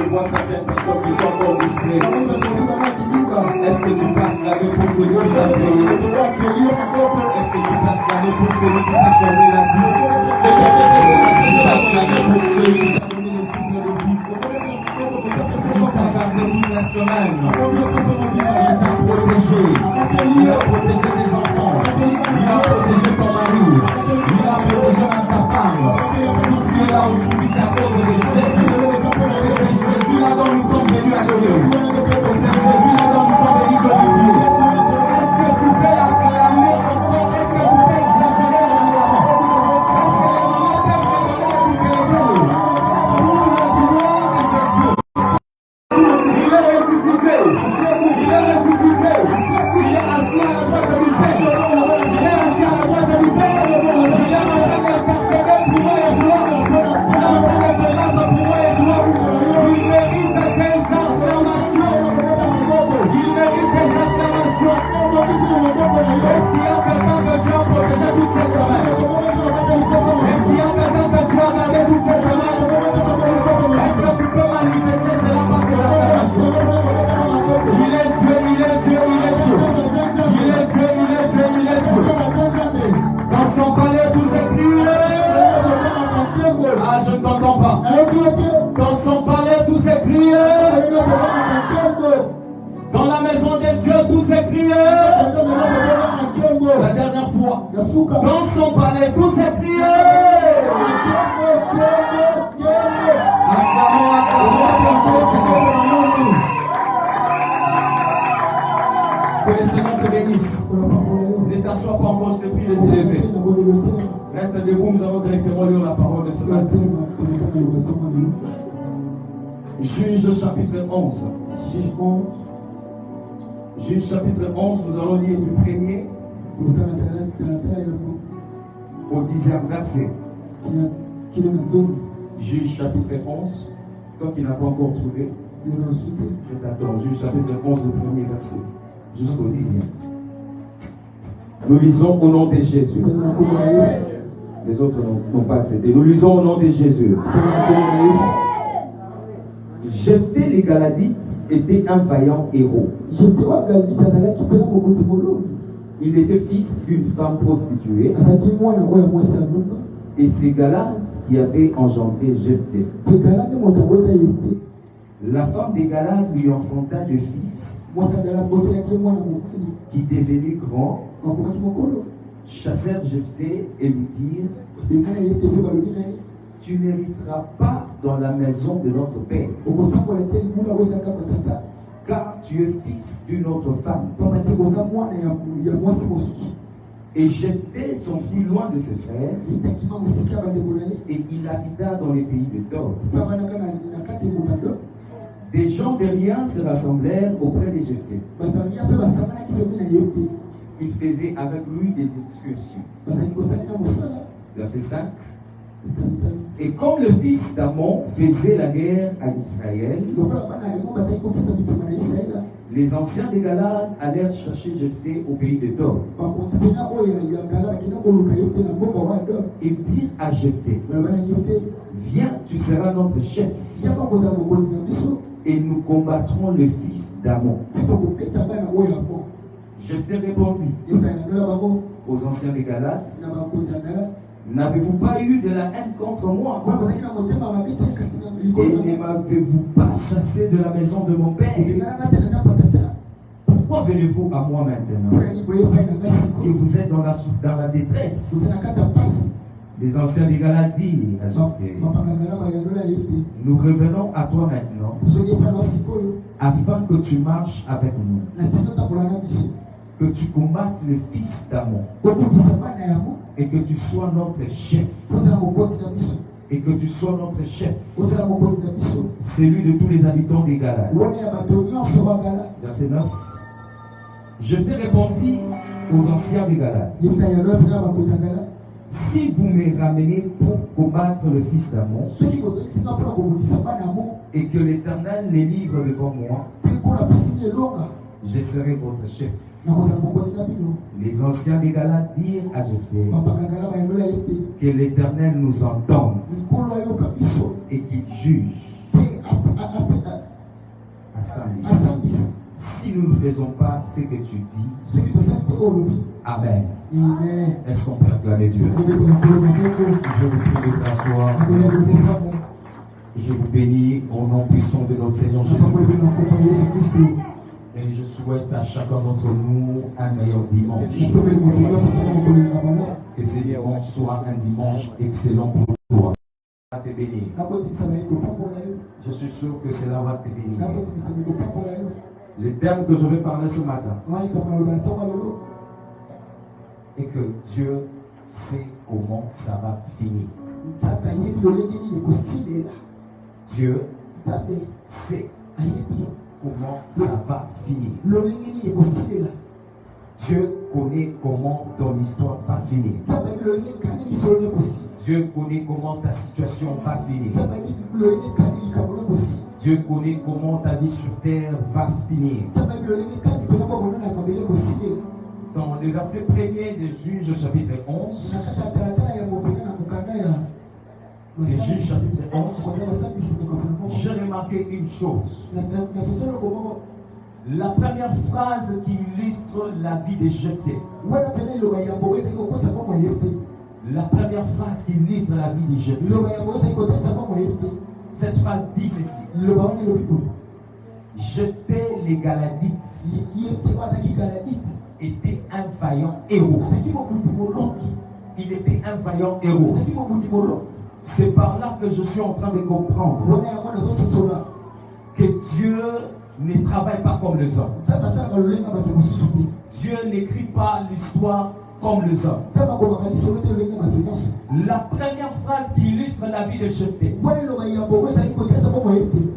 vois certaines personnes qui sont encore distraites. Est-ce que tu peux acclamer pour celui qui t'a créé? Est-ce que tu peux acclamer pour celui qui t'a formé la vie? Tu peux acclamer pour celui qui t'a donné le souffle de vie? Il t'a gardé toute la semaine. Il t'a protégé. Il a protégé tes enfants. Il a protégé ton mari. Il a protégé même ta femme. Si tu es là aujourd'hui, c'est à cause de Jésus. C'est Jésus là dont nous sommes venus adorer. C'est Jésus là dont nous sommes venus glorifier. Est-ce que tu peux l'acclamer encore? Est-ce que tu peux exagérer l'acclamation? Est-ce que les mamans peuvent te donner du bénéfice? Pour la gloire de ce Dieu. Il est ressuscité. Il est ressuscité. Il est assis à la droite du Père. Il est assis à la droite du Père. Il est en train d'intercéder pour moi et toi. Il est en train de te battre pour moi et toi. Il mérite tes acclamations. Il mérite tes acclamations. Est-ce qu'il y a quelqu'un que tu as protégé toute cette semaine? Est-ce qu'il y a quelqu'un que tu as gardé toute cette semaine? Est-ce que tu peux manifester cela par tes acclamations? Il est Dieu, il est Dieu, il est Dieu. Il est Dieu, il est Dieu, il est Dieu. Dans son palais, tout s'écrit. Ah, je ne t'entends pas. Dans son palais, tout s'écrit. Dans la maison de Dieu, tout s'écrit. La dernière fois. Dans son palais, tout s'écrit. Acclamons, acclamons. Que le Seigneur te bénisse. Ne t'assois pas encore, je te prie de t'élever. Reste debout, nous allons directement lire la parole de ce matin. Juge chapitre 11. Juge chapitre 11, nous allons lire du 1er au 10e verset. Juge chapitre 11. Toi qui n'as pas encore trouvé, je t'attends. Juge chapitre 11, le 1er verset, jusqu'au 10e. Nous lisons au nom de Jésus. Les autres n'ont pas accepté. Nous lisons au nom de Jésus. Jephthé les Galadites était un vaillant héros. Il était fils d'une femme prostituée. Et c'est Galate qui avait engendré Jephthé. La femme des Galates lui enfanta de fils qui devenus grands, chassèrent Jephthé et lui dirent: tu n'hériteras pas dans la maison de notre père, car tu es fils d'une autre femme. Et Jephthé s'enfuit loin de ses frères, et il habita dans les pays de Tob. Des gens de rien se rassemblèrent auprès de Jephthé. Il faisait avec lui des excursions. Verset 5. Et comme le fils d'Amon faisait la guerre à Israël, les anciens des Galates allèrent chercher Jephthé au pays de Tob. Ils dirent à Jephthé: viens, tu seras notre chef, et nous combattrons le fils d'Amon. Jephthé répondit aux anciens des Galates: n'avez-vous pas eu de la haine contre moi? Et ne m'avez-vous pas chassé de la maison de mon père? Pourquoi venez-vous à moi maintenant que vous êtes dans la détresse? Les anciens des Galates dirent à Jephthé: nous revenons à toi maintenant, afin que tu marches avec nous, que tu combattes le fils d'Amon, et que tu sois notre chef. Et que tu sois notre chef, celui de tous les habitants des Galates. Verset 9. Jephthé répondit aux anciens des Galates: si vous me ramenez pour combattre le fils d'Amon, et que l'Éternel les livre devant moi, je serai votre chef. Les anciens des Galates dirent à Jephthé: que l'Éternel nous entende et qu'il juge. asambisa. Si nous ne faisons pas ce que tu dis, Amen. Est-ce qu'on peut acclamer Dieu? Je vous prie de t'asseoir. Je vous bénis au nom puissant de notre Seigneur Jésus-Christ. Et je souhaite à chacun d'entre nous un meilleur dimanche. Que ce dimanche soit un dimanche excellent pour toi. Va te bénir. Je suis sûr que cela va te bénir. Le thème que je vais parler ce matin est que Dieu sait comment ça va finir. Dieu sait comment ça va finir. Dieu connaît comment ton histoire va finir. Dieu connaît comment ta situation va finir. Dieu connaît comment ta vie sur terre va se finir. Dans le verset premier de Juges chapitre 11, chapitre 11, j'ai remarqué une chose. La première phrase qui illustre la vie de Jephthé. La première phrase qui illustre la vie de Jephthé. Cette phrase dit ceci. Jephthé les Galadites était un vaillant héros. Il était un vaillant héros. C'est par là que je suis en train de comprendre que Dieu ne travaille pas comme les hommes. Dieu n'écrit pas l'histoire comme les hommes. La première phrase qui illustre la vie de Jephthé,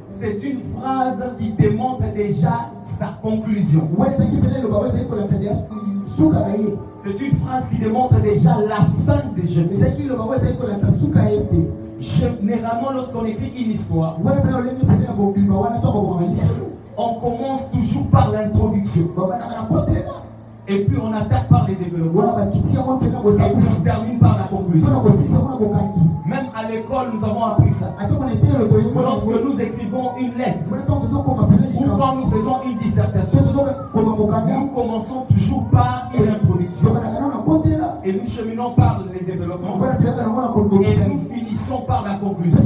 c'est une phrase qui démontre déjà sa conclusion. C'est une phrase qui démontre déjà la fin de Jephthé. Généralement, lorsqu'on écrit une histoire, on commence toujours par l'introduction. Et puis on attaque par les développements. Et puis on termine par la conclusion. Même à l'école, nous avons appris ça. Lorsque nous écrivons une lettre, ou quand nous faisons une dissertation, nous commençons toujours par une introduction. Et nous cheminons par les développements. Et nous finissons par la conclusion.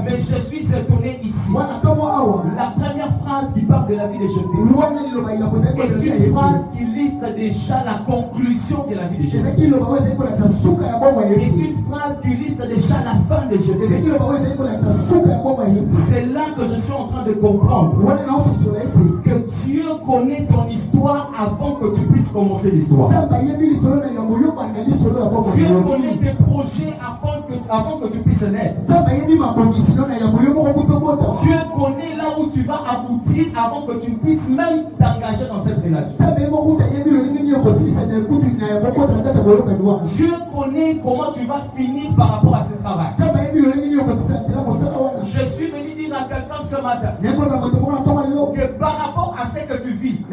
Mais je suis étonné ici. La première phrase qui parle de la vie de Jephthé est une phrase qui illustre déjà la conclusion de la vie de Jephthé. C'est une phrase qui illustre déjà la fin de Jephthé. C'est là que je suis en train de comprendre que Dieu connaît ton histoire avant que tu puisses commencer l'histoire. Dieu connaît tes projets avant que tu puisses naître. Dieu connaît là où tu vas aboutir avant que tu puisses même t'engager dans cette relation. Dieu connaît comment tu vas finir par rapport à ce travail. Je suis venu dire à quelqu'un ce matin que par rapport à ce que tu vis,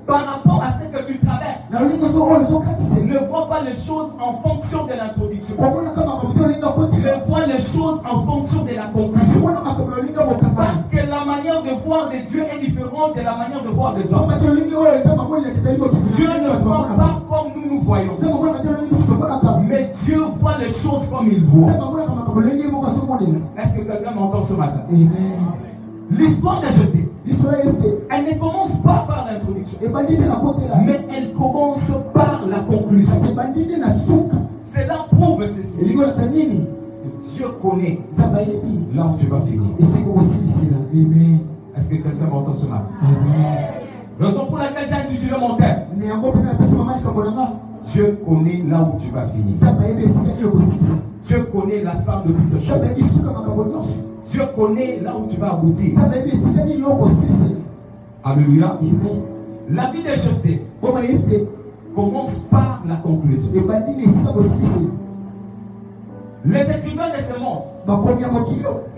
par rapport à ce que tu traverses, ne vois pas les choses en fonction de l'introduction. Ne vois les choses en fonction de la conclusion. Parce que la manière de voir de Dieu est différente de la manière de voir des hommes. Dieu ne voit pas comme nous voyons. Mais Dieu voit les choses comme il voit. Est-ce que quelqu'un m'entend ce matin? L'histoire de Jephthé, elle ne commence pas par l'introduction, mais elle commence par la conclusion. Cela prouve ceci. Dieu connaît là où tu vas finir. Est-ce que quelqu'un m'entend ce matin? Raison pour laquelle j'ai intitulé mon thème: Dieu connaît là où tu vas finir. Dieu connaît la fin de toutes choses. Dieu connaît là où tu vas aboutir. Alléluia. La vie de Jephthé commence par la conclusion. Les écrivains de ce monde,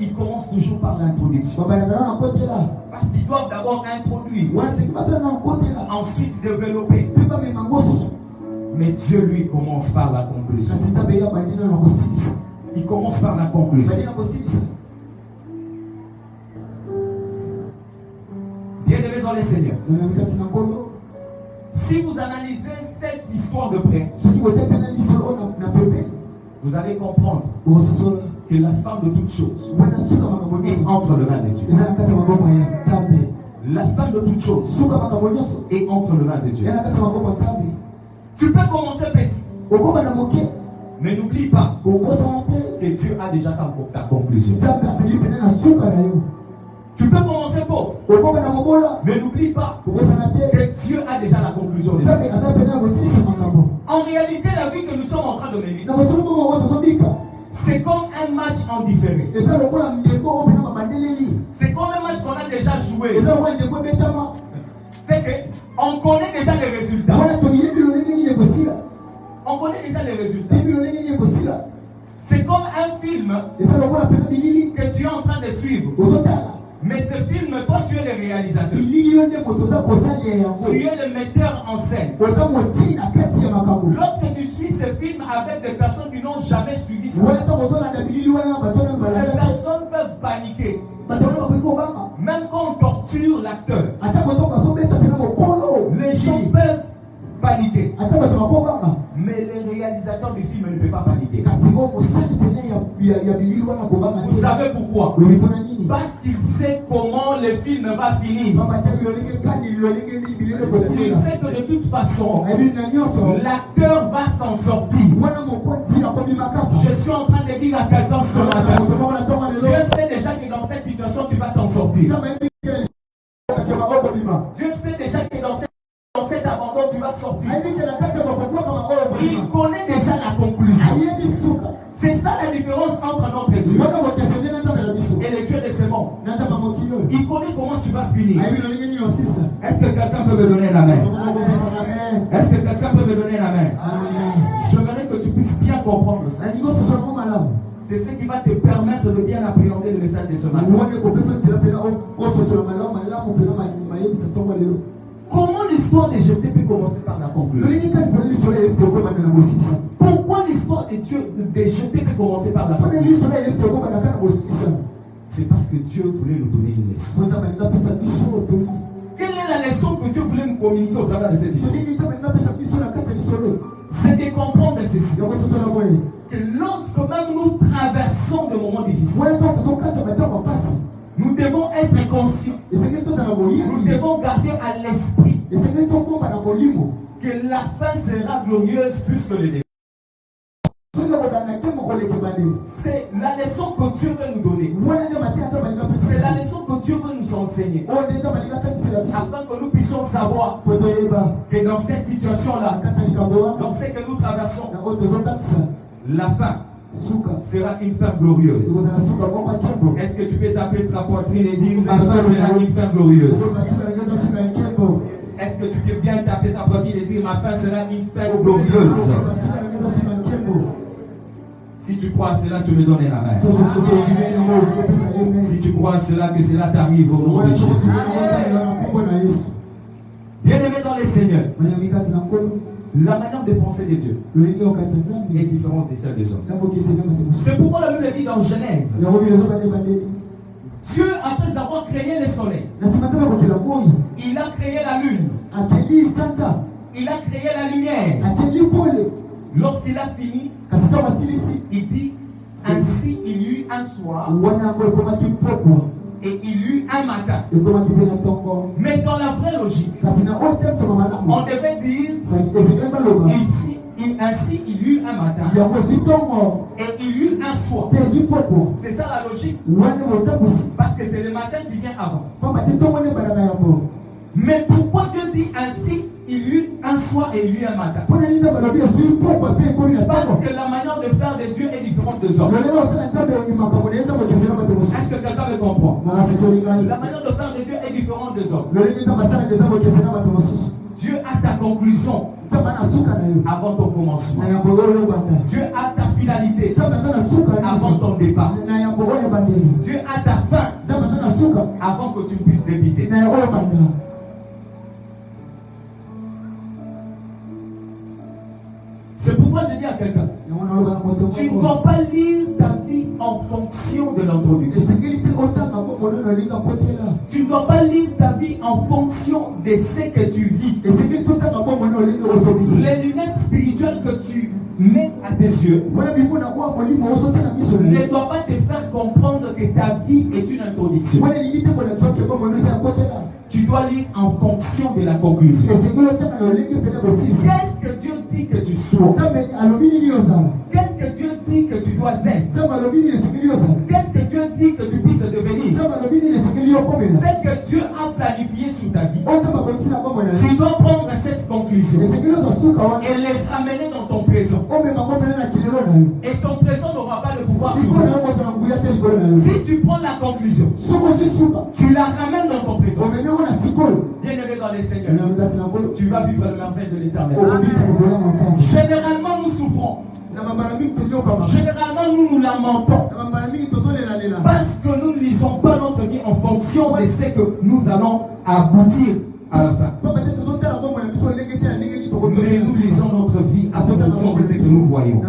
ils commencent toujours par l'introduction. Parce qu'ils doivent d'abord introduire, ensuite développer. Mais Dieu, lui, commence par la conclusion. Il commence par la conclusion. Bien-aimés dans les Seigneurs, si vous analysez cette histoire de près, vous allez comprendre que la fin de toutes choses est entre les mains de Dieu. La fin de toutes choses est entre les mains de Dieu. Tu peux commencer petit, mais n'oublie pas que Dieu a déjà ta conclusion. Tu peux commencer pauvre, mais n'oublie pas que Dieu a déjà la conclusion de ça. En réalité, la vie que nous sommes en train de mener, c'est comme un match en différé. C'est comme un match qu'on a déjà joué. C'est qu'on connaît déjà les résultats. On connaît déjà les résultats. C'est comme un film que tu es en train de suivre. Mais ce film, toi tu es le réalisateur. Tu es le metteur en scène. Lorsque tu suis ce film avec des personnes qui n'ont jamais suivi ça, ces personnes peuvent paniquer. Même quand on torture l'acteur, les gens peuvent paniquer. Mais le réalisateur du film ne peut pas paniquer. Vous savez pourquoi? Parce qu'il sait comment le film va finir. Il sait que de toute façon, l'acteur va s'en sortir. Je suis en train de dire à quelqu'un ce matin, Dieu sait déjà que dans cette situation, tu vas t'en sortir. Dieu sait déjà que dans cet abandon, tu vas sortir. Il connaît déjà la conclusion. C'est ça la différence entre notre Dieu et le Dieu de ce monde. Il connaît comment tu vas finir. Est-ce que quelqu'un peut me donner la main? Est-ce que quelqu'un peut me donner la main? J'aimerais que tu puisses bien comprendre ça. C'est ce qui va te permettre de bien appréhender le message de ce matin. Comment l'histoire de Jephthé peut commencer par la conclusion? Pourquoi l'histoire de Jephthé peut commencer par la conclusion? C'est parce que Dieu voulait nous donner une leçon. Quelle est la leçon que Dieu voulait nous communiquer au travers de cette histoire? C'est de comprendre ceci. Que lorsque même nous traversons des moments difficiles, nous devons être conscients. Nous devons garder à l'esprit que la fin sera glorieuse plus que le début. C'est la leçon que Dieu veut nous donner. C'est la leçon que Dieu veut nous enseigner. Afin que nous puissions savoir que dans cette situation-là, dans ce que nous traversons, la fin sera une fin glorieuse. Est-ce que tu peux taper ta poitrine et dire ma fin sera une fin glorieuse? Est-ce que tu peux bien taper ta poitrine et dire ma fin sera une fin glorieuse? Si tu crois à cela, tu me donnes la main. Si tu crois à cela, que cela t'arrive au nom de Jésus. Bien-aimé dans les Seigneurs, la manière de penser de Dieu est différente de celle des hommes. C'est pourquoi la Bible dit dans Genèse, Dieu, après avoir créé le soleil, il a créé la lune, il a créé la lumière. Lorsqu'il a fini, il dit, ainsi il y eut un soir et il y eut un matin. Mais dans la vraie logique, on devait dire, ainsi il y eut un matin et il y eut un soir. C'est ça la logique. Parce que c'est le matin qui vient avant. Mais pourquoi Dieu dit ainsi il y eut un soir et il y eut un matin? Parce que la manière de faire de Dieu est différente des hommes. Est-ce que quelqu'un me comprend? La manière de faire de Dieu est différente des hommes. Dieu a ta conclusion avant ton commencement. Dieu a ta finalité avant ton départ. Dieu a ta fin avant que tu puisses débuter. C'est pourquoi je dis à quelqu'un, tu ne dois pas lire ta vie en fonction de l'introduction. Tu ne dois pas lire ta vie en fonction de ce que tu vis. Les lunettes spirituelles que tu mets à tes yeux ne doivent pas te faire comprendre que ta vie est une introduction. Tu dois lire en fonction de la conclusion. Qu'est-ce que Dieu dit que tu sois? Qu'est-ce que Dieu dit que tu dois être? Qu'est-ce que Dieu dit que tu puisses devenir? Ce que Dieu a planifié sur ta vie, tu dois prendre cette conclusion et les ramener dans ton présent. Et ton présent n'aura pas le pouvoir sur toi. Si tu prends la conclusion, tu la ramènes dans ton présent. Bien-aimé dans les Seigneurs, tu vas vivre le merveille de l'Éternel. Généralement, nous souffrons. Généralement, nous nous lamentons parce que nous ne lisons pas notre vie en fonction de ce que nous allons aboutir à la fin. Mais nous lisons notre vie en fonction de ce que nous voyons,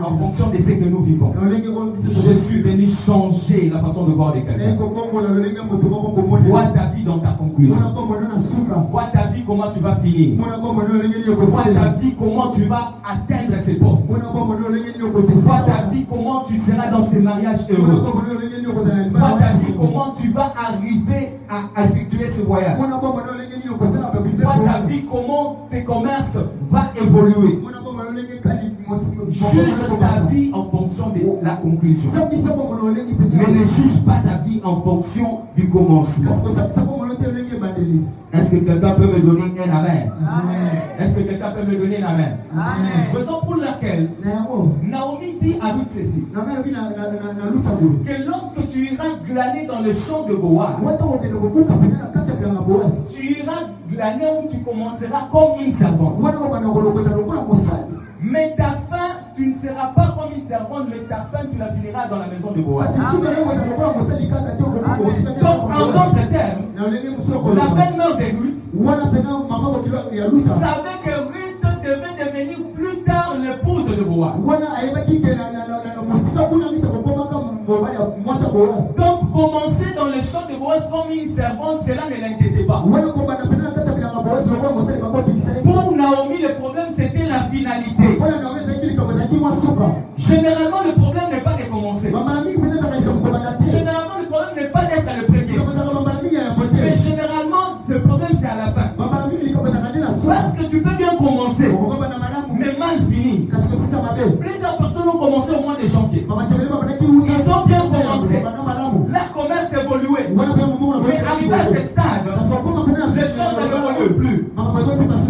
en fonction de ce que nous vivons. Je suis venu changer la façon de voir les quelqu'un. Vois ta vie dans ta conclusion. Vois ta vie comment tu vas finir. Vois ta vie comment tu vas atteindre ces postes. Vois ta vie comment tu seras dans ces mariages heureux. Vois ta vie comment tu vas arriver à effectuer ce voyage. Vois ta vie comment tes commerces vont évoluer. Juge ta vie en fonction de la conclusion. Mais ne juge pas ta vie en fonction du commencement. Est-ce que quelqu'un peut me donner un amen? Est-ce que quelqu'un peut me donner un amen? Raison pour laquelle Naomi dit à Ruth ceci, que lorsque tu iras glaner dans le champ de Boaz, tu iras glaner où tu commenceras comme une servante. Mais ta fin, tu ne seras pas comme une servante, mais ta fin, tu la finiras dans la maison de Boaz. Donc, en d'autres termes, la belle-mère de Ruth savait que Ruth devait devenir plus tard l'épouse de Boaz. Donc, commencer dans le champ de Boaz comme une servante, cela ne l'inquiétait pas. Pour Naomi, le problème c'était la finalité. Généralement, le problème n'est pas de commencer. Généralement, le problème n'est pas d'être le premier. Mais généralement, ce problème c'est à la fin. Parce que tu peux bien commencer, mais mal finir. Plusieurs personnes ont commencé au mois de janvier. Ils ont bien commencé. Leur commerce évoluait. Mais arrivé à ce stade, les choses n'évoluent plus.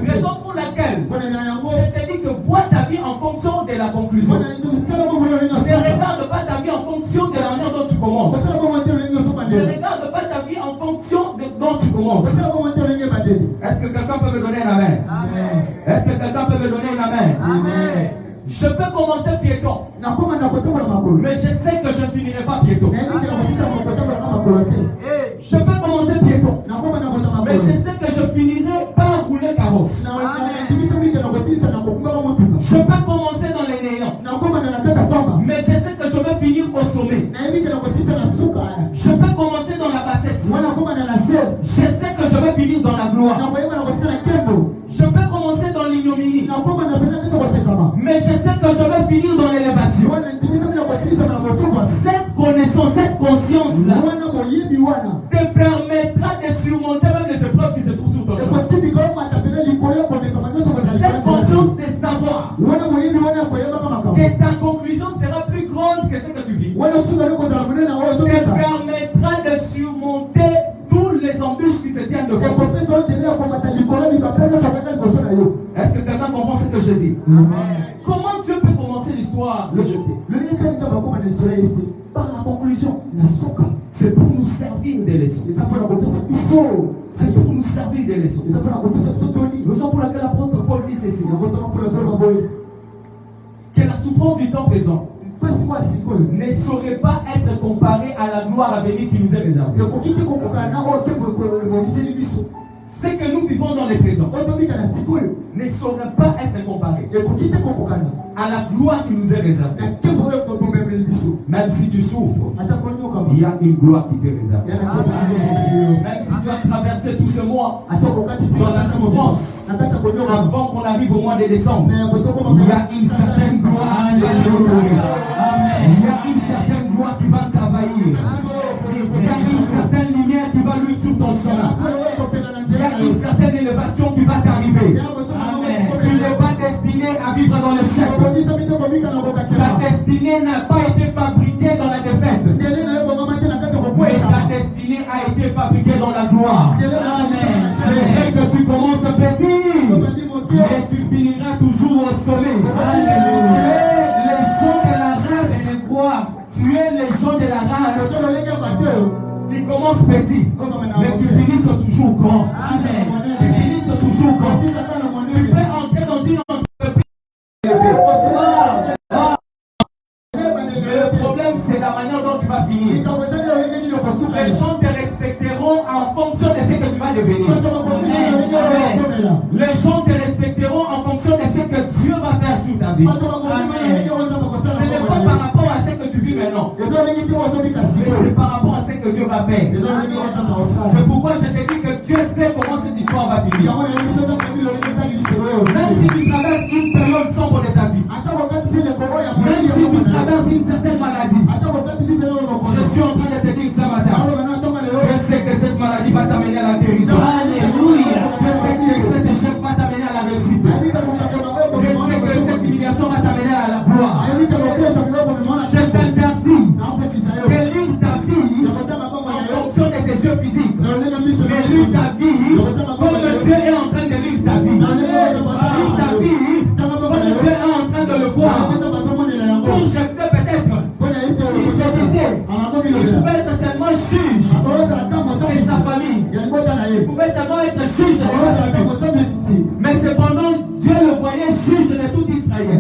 Raison pour laquelle je te dis que vois ta vie en fonction de la conclusion. Ne regarde pas ta vie en fonction de la manière dont tu commences. Ne regarde pas ta vie en fonction de dont tu commences. Est-ce que quelqu'un peut me donner un amen? Est-ce que quelqu'un peut me donner un amen? Je peux commencer piéton, mais je sais que je ne finirai pas piéton. Je peux commencer piéton, mais je sais que je finirai par rouler carrosse. Je peux commencer dans les néants, mais je sais que je vais finir au sommet. Je peux commencer dans la bassesse, je sais que je vais finir dans la gloire. Je peux commencer dans l'ignominie, mais je sais que je vais finir dans l'élévation. Cette connaissance, cette conscience-là te permettra de surmonter même les épreuves qui se trouvent sur ton chemin. Cette conscience de savoir que ta conclusion sera plus grande que ce que tu vis te permettra de surmonter toutes les embûches qui se tiennent devant toi. Est-ce que quelqu'un comprend ce que je dis? Comment Dieu peut commencer l'histoire de Jephthé? Par la conclusion. C'est pour nous servir des leçons. C'est pour nous servir des leçons. Raison pour laquelle l'apôtre Paul dit ceci, que la souffrance du temps présent ne saurait pas être comparée à la gloire à venir qui nous est réservée. Ce que nous vivons dans les présents ne saurait pas être comparé à la gloire qui nous est réservée. Même si tu souffres, il y a une gloire qui t'est réservée. Même si tu as traversé tout ce mois dans la souffrance, avant qu'on arrive au mois de décembre, il y a une certaine gloire. Alléluia. Il y a une certaine gloire qui va t'envahir. Il y a une certaine lumière qui va luire sur ton chemin. Il y a une certaine élévation qui va t'arriver. Tu n'es pas destiné à vivre dans l'échec. Ta destinée n'a pas été fabriquée dans la défaite. Mais ta destinée a été fabriquée dans la gloire. C'est vrai que tu commences petit, mais tu finiras toujours au sommet. Tu es les gens de la race qui commencent petit, mais qui finissent toujours grand. Qui finissent toujours grand. Tu peux entrer dans une entreprise élevée. Mais le problème, c'est la manière dont tu vas finir. Les gens te respecteront en fonction de ce que tu vas devenir. Les gens te respecteront en fonction de ce que Dieu va faire sur ta vie. Ce n'est pas par rapport à ce que tu vis maintenant, mais c'est par rapport à ce que Dieu va faire. C'est pourquoi je te dis que Dieu sait comment cette histoire va finir. Même si tu traverses une période sombre de ta vie, même si tu traverses une certaine maladie, je suis en train de te dire ce matin, je sais que cette maladie va t'amener à la guérison. Alléluia. Je sais que cet échec va t'amener à la réussite. Je sais que cette humiliation va t'amener à la gloire. Je t'interdis de lire ta vie en fonction de tes yeux physiques. De lire ta vie comme Dieu est en train de lire ta vie. Lire ta vie comme Dieu est en train de le voir. Pour jeter peut-être, il se disait, il pouvait être seulement juge de sa famille. Il pouvait seulement être juge de sa famille. Mais cependant, Dieu le voyait juge de tout Israël.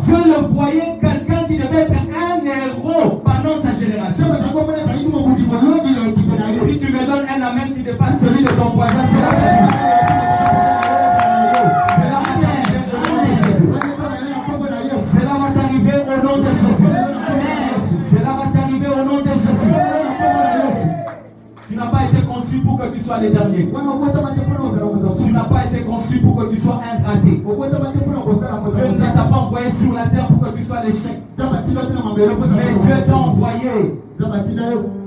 Dieu le voyait quelqu'un qui devait être un héros pendant sa génération. Si tu me donnes un amen qui dépasse celui de ton voisin, c'est la paix. Cela va t'arriver au nom de Jésus. Cela va t'arriver au nom de Jésus. Tu n'as pas été conçu pour que tu sois le dernier. Tu n'as pas été conçu pour que tu sois un raté. Dieu ne t'a pas envoyé sur la terre pour que tu sois l'échec. Mais Dieu t'a envoyé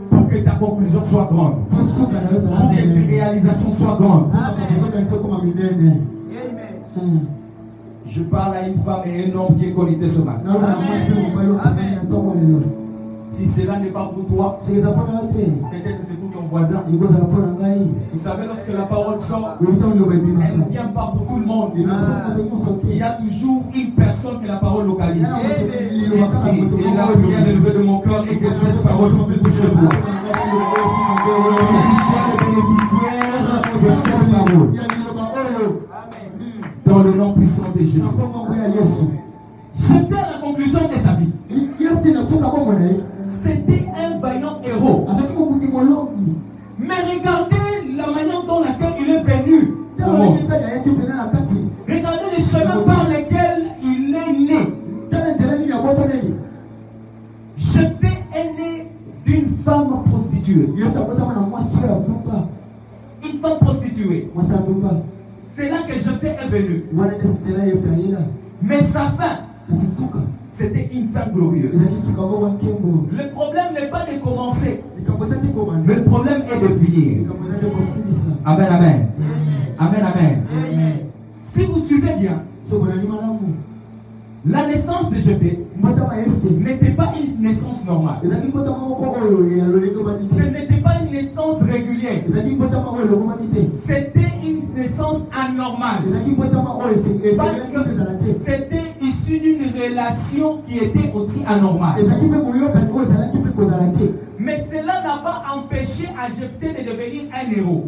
pour que ta conclusion soit grande. Pour que tes réalisations soient grandes. Je parle à une femme et un homme qui est connecté ce matin. Si cela n'est pas pour toi, peut-être c'est pour ton voisin. Vous savez, lorsque la parole sort, elle ne vient pas pour tout le monde. Il y a toujours une personne que la parole localise. Et la prière élevée de mon cœur est que cette parole puisse toucher toi. Que tu sois le bénéficiaire de cette parole. Dans le nom puissant de Jésus. J'étais à la conclusion de sa vie. C'était un vaillant héros. Mais regardez la manière dont laquelle il est venu. Regardez les chemins par lesquels il est né. J'étais né d'une femme prostituée. Une femme prostituée. C'est là que j'étais venu. Mais sa fin, c'était une fin glorieuse. Le problème n'est pas de commencer, mais le problème est de finir. Amen, amen. Amen, amen. Si vous suivez bien, la naissance de Jephthé n'était pas une naissance normale. Ce n'était pas une naissance régulière. C'était une naissance anormale. Parce que c'était issu d'une relation qui était aussi anormale. Mais cela n'a pas empêché à Jephthé de devenir un héros.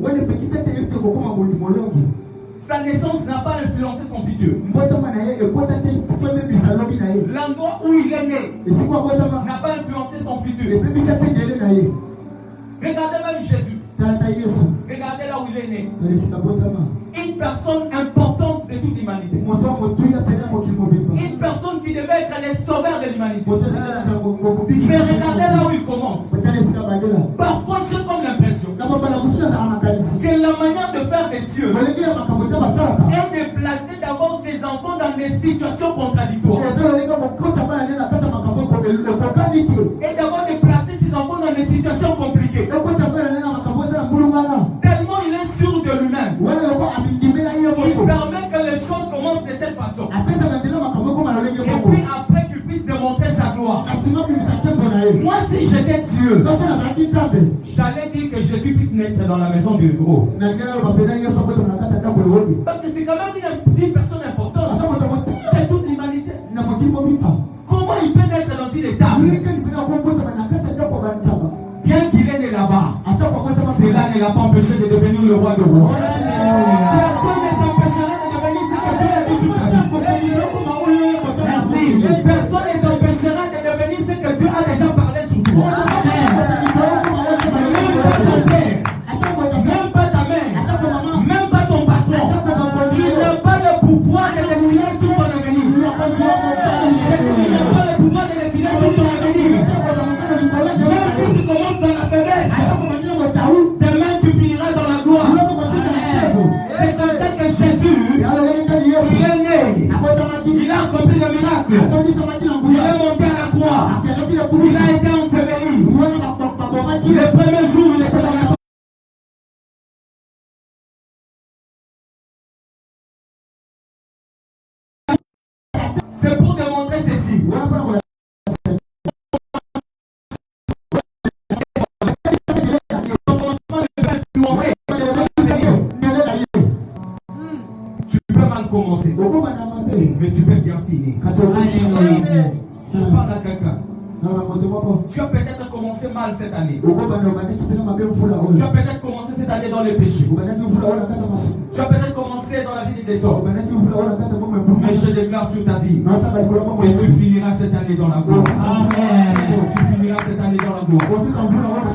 Sa naissance n'a pas influencé son futur. L'endroit où il est né n'a pas influencé son futur. Regardez même Jésus. regardé là où il est né. Une personne importante de toute l'humanité. Une personne qui devait être le sauveur de l'humanité. Mais regardez là où il commence. Parfois j'ai comme l'impression que la manière de faire de Dieu est de placer d'abord ses enfants dans des situations contradictoires. Et d'abord de placer ses enfants dans des situations compliquées. Tellement il est sûr de lui-même. Il permet que les choses commencent de cette façon. Et puis après qu'il puisse démontrer sa gloire. Moi si j'étais Dieu, j'allais dire que Jésus puisse naître dans la maison du héros. Parce que c'est quand même une personne importante de toute l'humanité. Comment il peut naître dans une étape? Bien qu'il est né là-bas, cela ne l'a pas empêché de devenir le roi de rois. Personne ne t'empêchera de devenir ce que Dieu a dit sur ta vie. Personne ne t'empêchera de devenir ce que Dieu a déjà parlé sur toi. Même pas ta mère, même pas ton patron. Il n'a pas le pouvoir de décider sur ton avenir. Il n'a pas le pouvoir de décider sur ton avenir. Même si tu commences dans la faiblesse, demain tu finiras dans la gloire. C'est comme ça que Jésus, il est né, il a accompli le miracle, il est monté à la croix, il a été enseveli. Le premier jour, il était dans la croix. C'est pour démontrer ceci. Tu peux mal commencer, mais tu peux bien finir. Je parle à quelqu'un. Tu as peut-être commencé mal cette année. Tu as peut-être commencé cette année dans les péchés. Tu as peut-être commencé dans la vie des désordres. Mais je déclare sur ta vie que tu finiras cette année dans la gloire. Tu finiras cette année dans la gloire.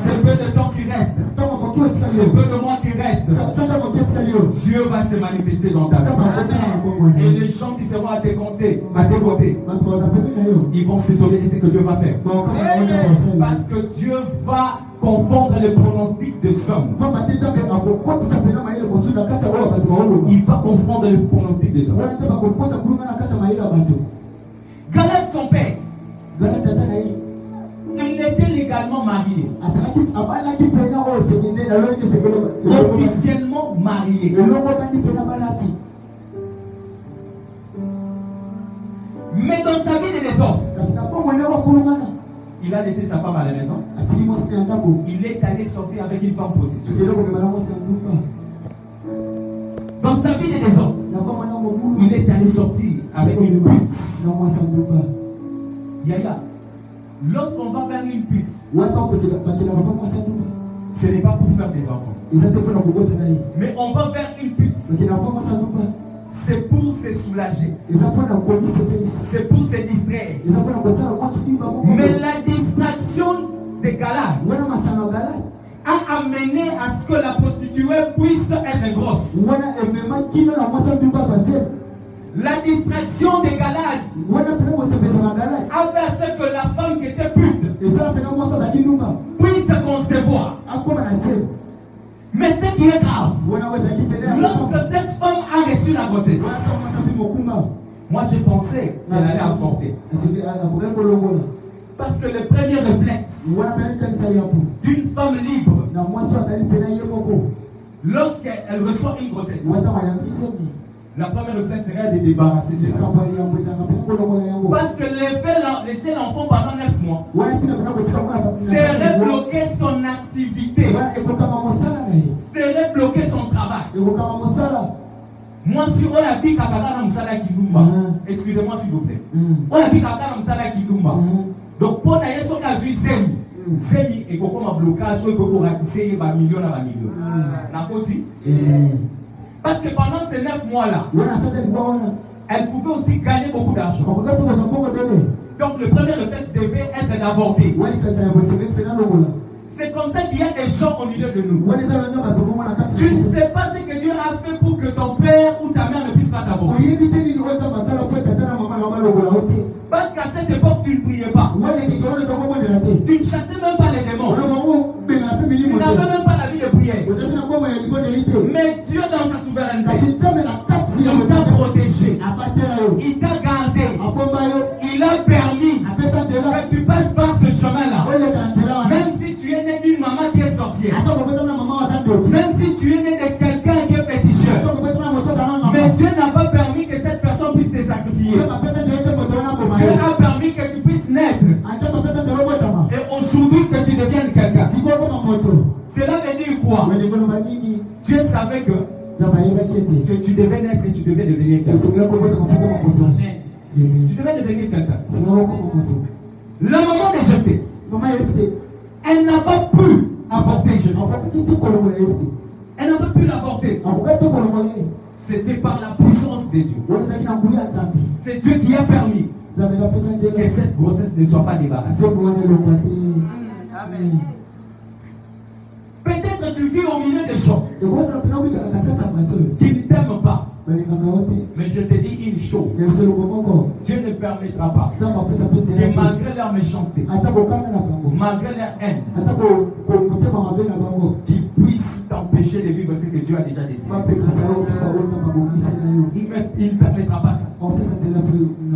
C'est peu de temps qui reste. C'est peu de mois qui reste. Dieu va se manifester dans ta vie. Et les gens qui seront à tes côtés, ils vont s'étonner de ce que Dieu va faire. Parce que Dieu va confondre les pronostics des hommes. Il va confondre les pronostics des hommes. Galate, son père, il était légalement marié. Officiellement marié. Mais dans sa vie de désordre, il a laissé sa femme à la maison. Il est allé sortir avec une femme prostituée. Dans sa vie de désordre, il est allé sortir avec une pute. Yaya, lorsqu'on va vers une pute, ce n'est pas pour faire des enfants. Mais on va vers une pute. C'est pour se soulager. C'est pour se distraire. Mais la distraction des Galates a amené à ce que la prostituée puisse être grosse. La distraction des Galates a fait à ce que la femme qui était pute puisse se concevoir. Mais ce qui est grave, lorsque cette femme a reçu la grossesse, moi j'ai pensé qu'elle allait avorter. Parce que le premier réflexe d'une femme libre, lorsqu'elle reçoit une grossesse, la première réflexe serait de débarrasser cela. Parce que laisser l'enfant pendant 9 mois serait bloquer son activité, serait bloquer son travail. Moi, si on a dit Kakana Msala Kidumba, excusez-moi s'il vous plaît, on a dit Kakana Msala Kidumba. Donc, pour d'ailleurs, on a vu Zemi et comme un blocage, il faut ratisser les millions à millions. Parce que pendant ces 9 mois-là, elle pouvait aussi gagner beaucoup d'argent. Donc le premier réflexe devait être d'avorter. Ce C'est comme ça qu'il y a des gens au milieu de nous. Tu ne sais pas ce que Dieu a fait pour que ton père ou ta mère ne puisse pas t'avoir. Parce qu'à cette époque, tu ne priais pas. Tu ne chassais même pas les démons. Tu n'avais même pas la vie de prière. Mais Dieu, dans sa souveraineté, il t'a protégé. Il t'a gardé. Il a permis que tu passes par ce chemin-là. Même si tu es né d'une maman qui est sorcière. Même si tu es né de quelqu'un qui est féticheur. Mais Dieu n'a pas permis que cette personne puisse te sacrifier. Dieu a permis que tu puisses naître. Et aujourd'hui que tu deviennes quelqu'un. Cela veut dire quoi? Dieu savait que tu devais naître et tu devais devenir quelqu'un. Tu devais devenir quelqu'un. La maman de Jephthé, elle n'a pas pu avorter Jephthé. Elle n'a pas pu l'avorter. C'était par la puissance de Dieu. C'est Dieu qui a permis que cette grossesse ne soit pas débarrassée. Amen. Peut-être tu vis au milieu des gens qui ne t'aiment pas. Mais je te dis une chose. Dieu ne permettra pas que malgré leur méchanceté, malgré leur haine, qu'ils puissent t'empêcher de vivre ce que Dieu a déjà décidé. Il ne permettra pas ça.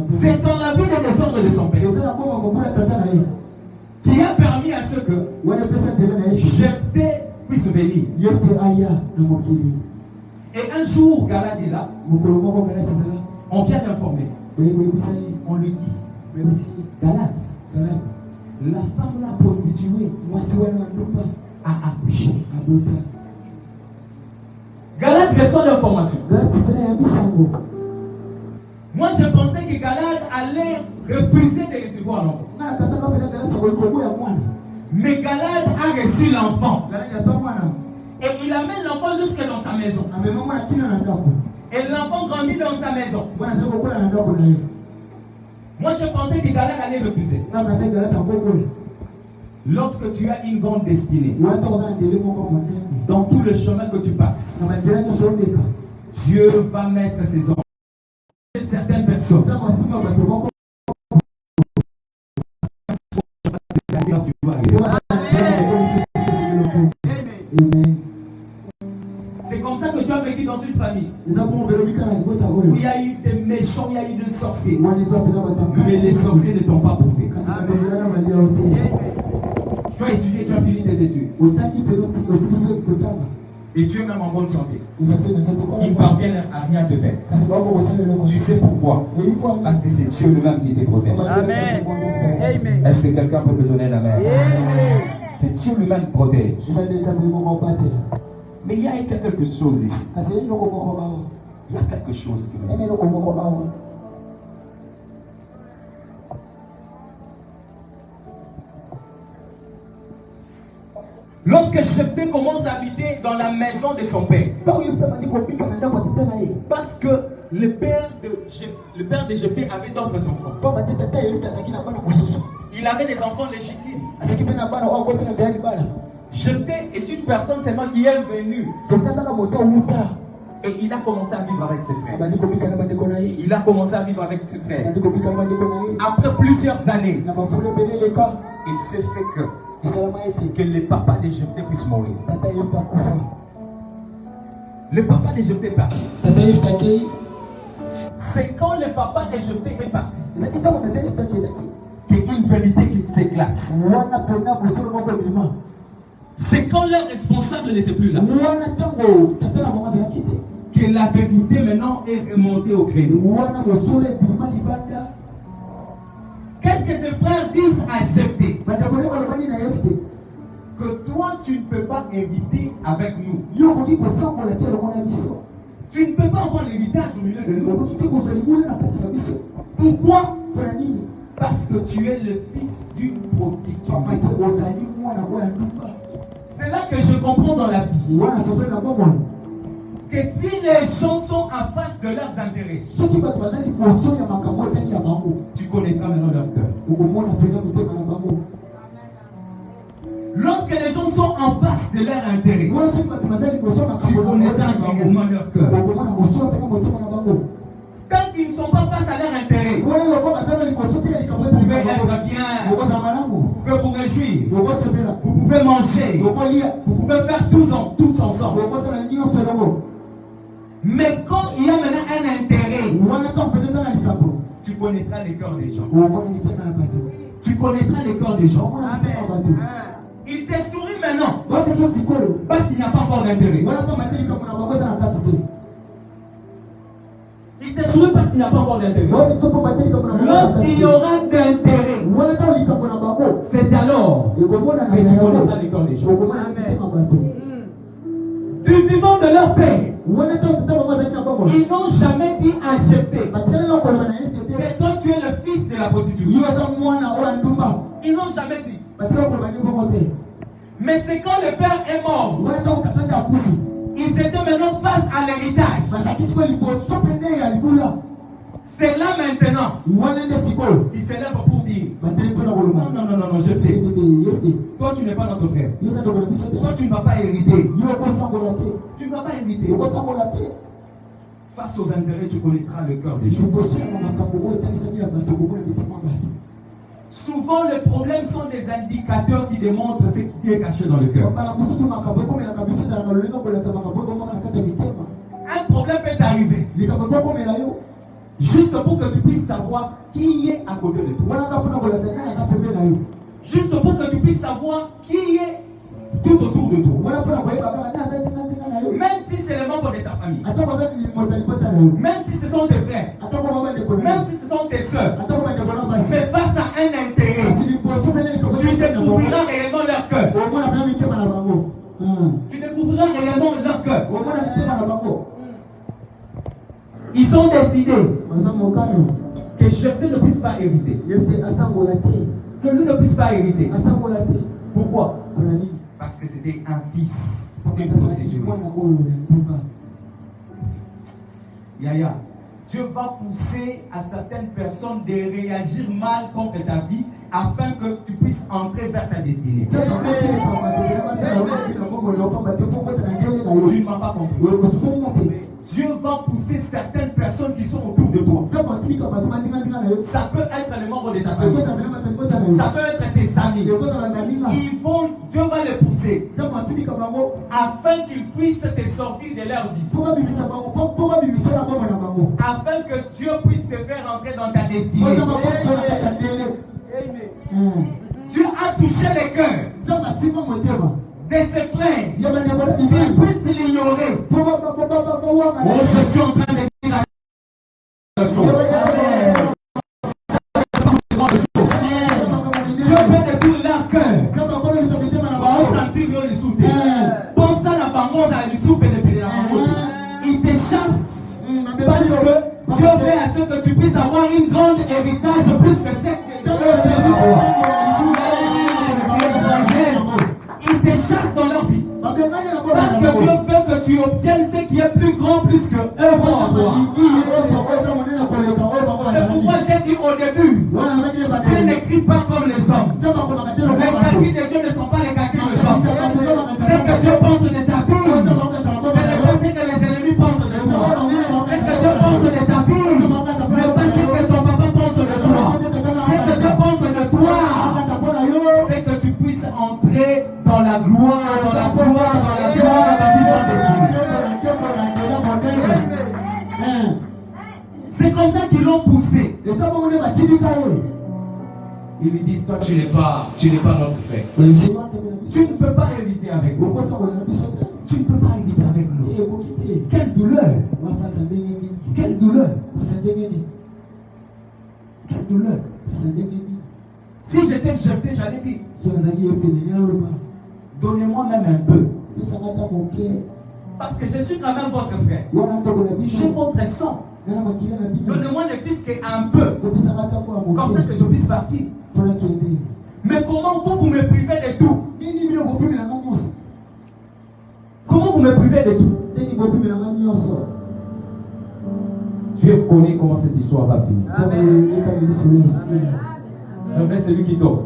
C'est dans la vie des désordres de son père qui a permis à ce que Jephthé puisse venir. Et un jour, Galad est là. On vient d'informer. On lui dit, Galad, la femme la prostituée a accouché. Galad reçoit l'information. Moi, je pensais que Galad allait refuser de recevoir l'enfant. Mais Galad a reçu l'enfant. Et il amène l'enfant jusque dans sa maison. Et l'enfant grandit dans sa maison. Moi, je pensais que Galad allait refuser. Lorsque tu as une grande destinée, dans tout le chemin que tu passes, Dieu va mettre ses enfants chez certaines personnes. C'est comme ça que tu as vécu dans une famille où il y a eu des méchants, il y a eu des sorciers. Mais les sorciers ne t'ont pas bouffé. Tu as étudié, tu as fini tes études. Et tu es même en bonne santé. Ils ne parviennent à rien te faire. Tu sais pourquoi? Parce que c'est Dieu lui-même qui te protège. Amen. Est-ce que quelqu'un peut me donner la main? C'est Dieu lui-même qui protège. Mais il y a quelque chose ici. Il y a quelque chose qui me dit. Lorsque Jephthé commence à habiter dans la maison de son père, parce que le père de Jephthé avait d'autres enfants. Il avait des enfants légitimes. Jephthé est une personne seulement qui est venue. Et il a commencé à vivre avec ses frères. Il a commencé à vivre avec ses frères. Après plusieurs années, il s'est fait que le papa de Jephthé puisse mourir. Le papa de Jephthé est parti. C'est quand le papa de Jephthé est parti qu'il y a une vérité qui s'éclate. C'est quand leur responsable n'était plus là que la vérité maintenant est remontée au créneau. Qu'est-ce que ses frères disent à Jephthé? Que toi tu ne peux pas hériter avec nous. Tu ne peux pas avoir l'héritage au milieu de nous. Pourquoi? Parce que tu es le fils d'une prostituée. C'est là que je comprends dans la vie que si les gens sont en face de leurs intérêts, tu connaîtras maintenant leur cœur. Lorsque les gens sont en face de leur intérêt, tu connaîtras réellement leur cœur. Quand ils ne sont pas face à leur intérêt, vous pouvez être bien, vous pouvez vous réjouir, vous pouvez manger, vous pouvez faire tous ensemble. Mais quand il y a maintenant un intérêt, tu connaîtras les cœurs des gens. Tu connaîtras les cœurs des gens. Il te sourit maintenant parce qu'il n'y a pas encore d'intérêt. Il te sourit parce qu'il n'y a pas encore d'intérêt. Lorsqu'il y aura d'intérêt, c'est alors que tu connaîtras les cœurs des gens. Du vivant de leur père, ils n'ont jamais dit à Jephthé que toi tu es le fils de la prostituée. Ils n'ont jamais dit. Mais c'est quand le père est mort, ils étaient maintenant face à l'héritage. C'est là maintenant qu'ils s'élèvent pour dire non, Jephthé, toi tu n'es pas notre frère. Toi tu ne vas pas hériter. Tu ne vas pas hériter. Face aux intérêts, tu connaîtras le cœur des gens. Souvent, les problèmes sont des indicateurs qui démontrent ce qui est caché dans le cœur. Un problème peut arriver juste pour que tu puisses savoir qui est à côté de toi. Juste pour que tu puisses savoir qui est tout autour de toi. Même si c'est les membres de ta famille. Même si ce sont tes frères. Même si ce sont tes soeurs. C'est face à un intérêt. Tu découvriras réellement leur cœur. Tu découvriras réellement leur cœur. Ils ont décidé que Jephthé ne puisse pas hériter. Que lui ne puisse pas hériter. Pourquoi? Parce que c'était un fils d'une prostituée. Yaya, Dieu va pousser à certaines personnes de réagir mal contre ta vie afin que tu puisses entrer vers ta destinée. Tu ne m'as pas compris. Dieu va pousser certaines personnes qui sont autour de toi. Ça peut être les membres de ta famille. Ça peut être tes amis. Dieu va les pousser afin qu'ils puissent te sortir de leur vie. Afin que Dieu puisse te faire entrer dans ta destinée. Dieu a touché les cœurs de ses frères, qu'ils puissent l'ignorer. Oh, je suis en train de dire la chose. Dieu peut détruire leur cœur. Bon, sentir le souter. Bon, ça la bango, ça lui soupe de la bango. Il te chasse parce que Dieu fait à ce que tu puisses avoir une grande héritage plus que cette. Ils te chassent dans leur vie. Parce que Dieu veut que tu obtiennes ce qui est plus grand, plus que eux vont avoir. C'est pourquoi j'ai dit au début, Dieu n'écrit pas comme les hommes. Les calculs de Dieu ne sont pas les calculs des hommes. Ce que Dieu pense de ta vie, ce n'est pas ce que les ennemis pensent de toi. Ce que Dieu pense de ta vie, n'est pas ce que ton papa pense de toi. Ce que Dieu pense de toi, c'est que tu puisses entrer dans la gloire, dans la gloire, dans la gloire, c'est comme ça qu'ils l'ont poussé. Ils lui disent, toi tu n'es pas notre frère. Tu ne peux pas hériter avec nous. Tu ne peux pas hériter avec nous. Quelle douleur. Quelle douleur. Quelle douleur. Si j'étais Jephthé, j'allais dire, donnez-moi même un peu. Parce que je suis quand même votre frère. J'ai votre sang. Donnez-moi ne fils qu'un peu. Comme ça que je puisse partir. Mais comment vous me privez de tout? Comment vous me privez de tout? Dieu connaît comment cette histoire va finir. Amen. Donc c'est lui qui dort.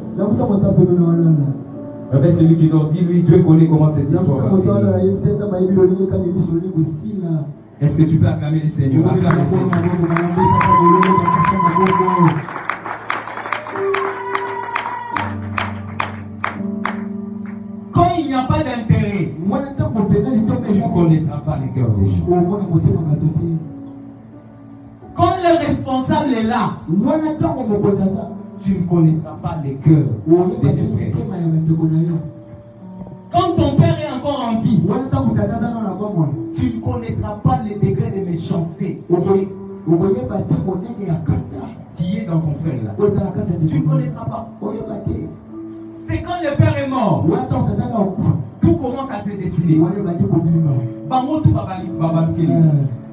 Avec celui qui dort, dis-lui, Dieu connaît comment cette histoire va finir. Est-ce que tu peux acclamer le Seigneur? Acclamer le Seigneur. Quand il n'y a pas d'intérêt, tu ne connaîtras pas les cœurs des gens. Quand le responsable est là, tu ne connaîtras pas les cœurs de tes frères. Quand ton père est encore en vie, tu ne connaîtras pas les degrés de méchanceté qui est dans ton frère là. Tu ne connaîtras pas. C'est quand le père est mort, tout commence à te dessiner.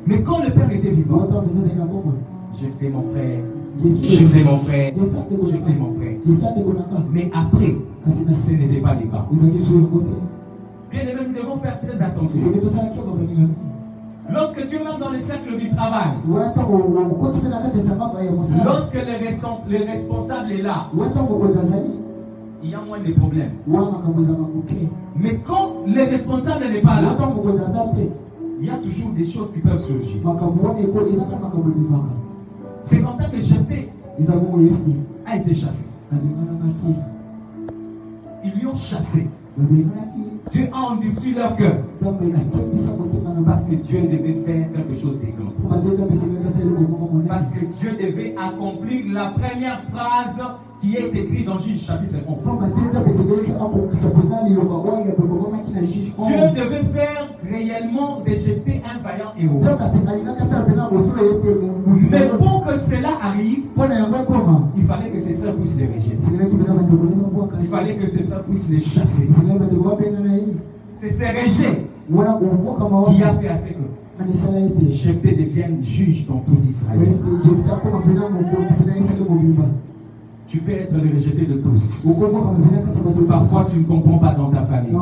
Mais quand le père était vivant, je fais mon frère, je fais mon frère, je fais mon frère. Mais après, ce n'était pas le cas. Bien aimé, nous devons faire très attention. Lorsque tu rentres dans le cercle du travail, lorsque le responsable est là, il y a moins de problèmes. Mais quand le responsable n'est pas là, il y a toujours des choses qui peuvent surgir. C'est comme ça que Jephthé a été chassé. Ils lui ont chassé. Dieu a endurci leur cœur. Parce que Dieu devait faire quelque chose de grand. Parce que Dieu devait accomplir la première phrase qui est écrite dans Juge chapitre 11. Dieu devait faire réellement de Jephthé un vaillant héros. Mais pour que cela arrive, il fallait que ses frères puissent les rejeter. Il fallait que ses frères puissent les chasser. C'est ces rejets qui a fait à ce que Jephthé devienne juge dans tout Israël. Tu peux être le rejeté de tous. Parfois tu ne comprends pas dans ta famille.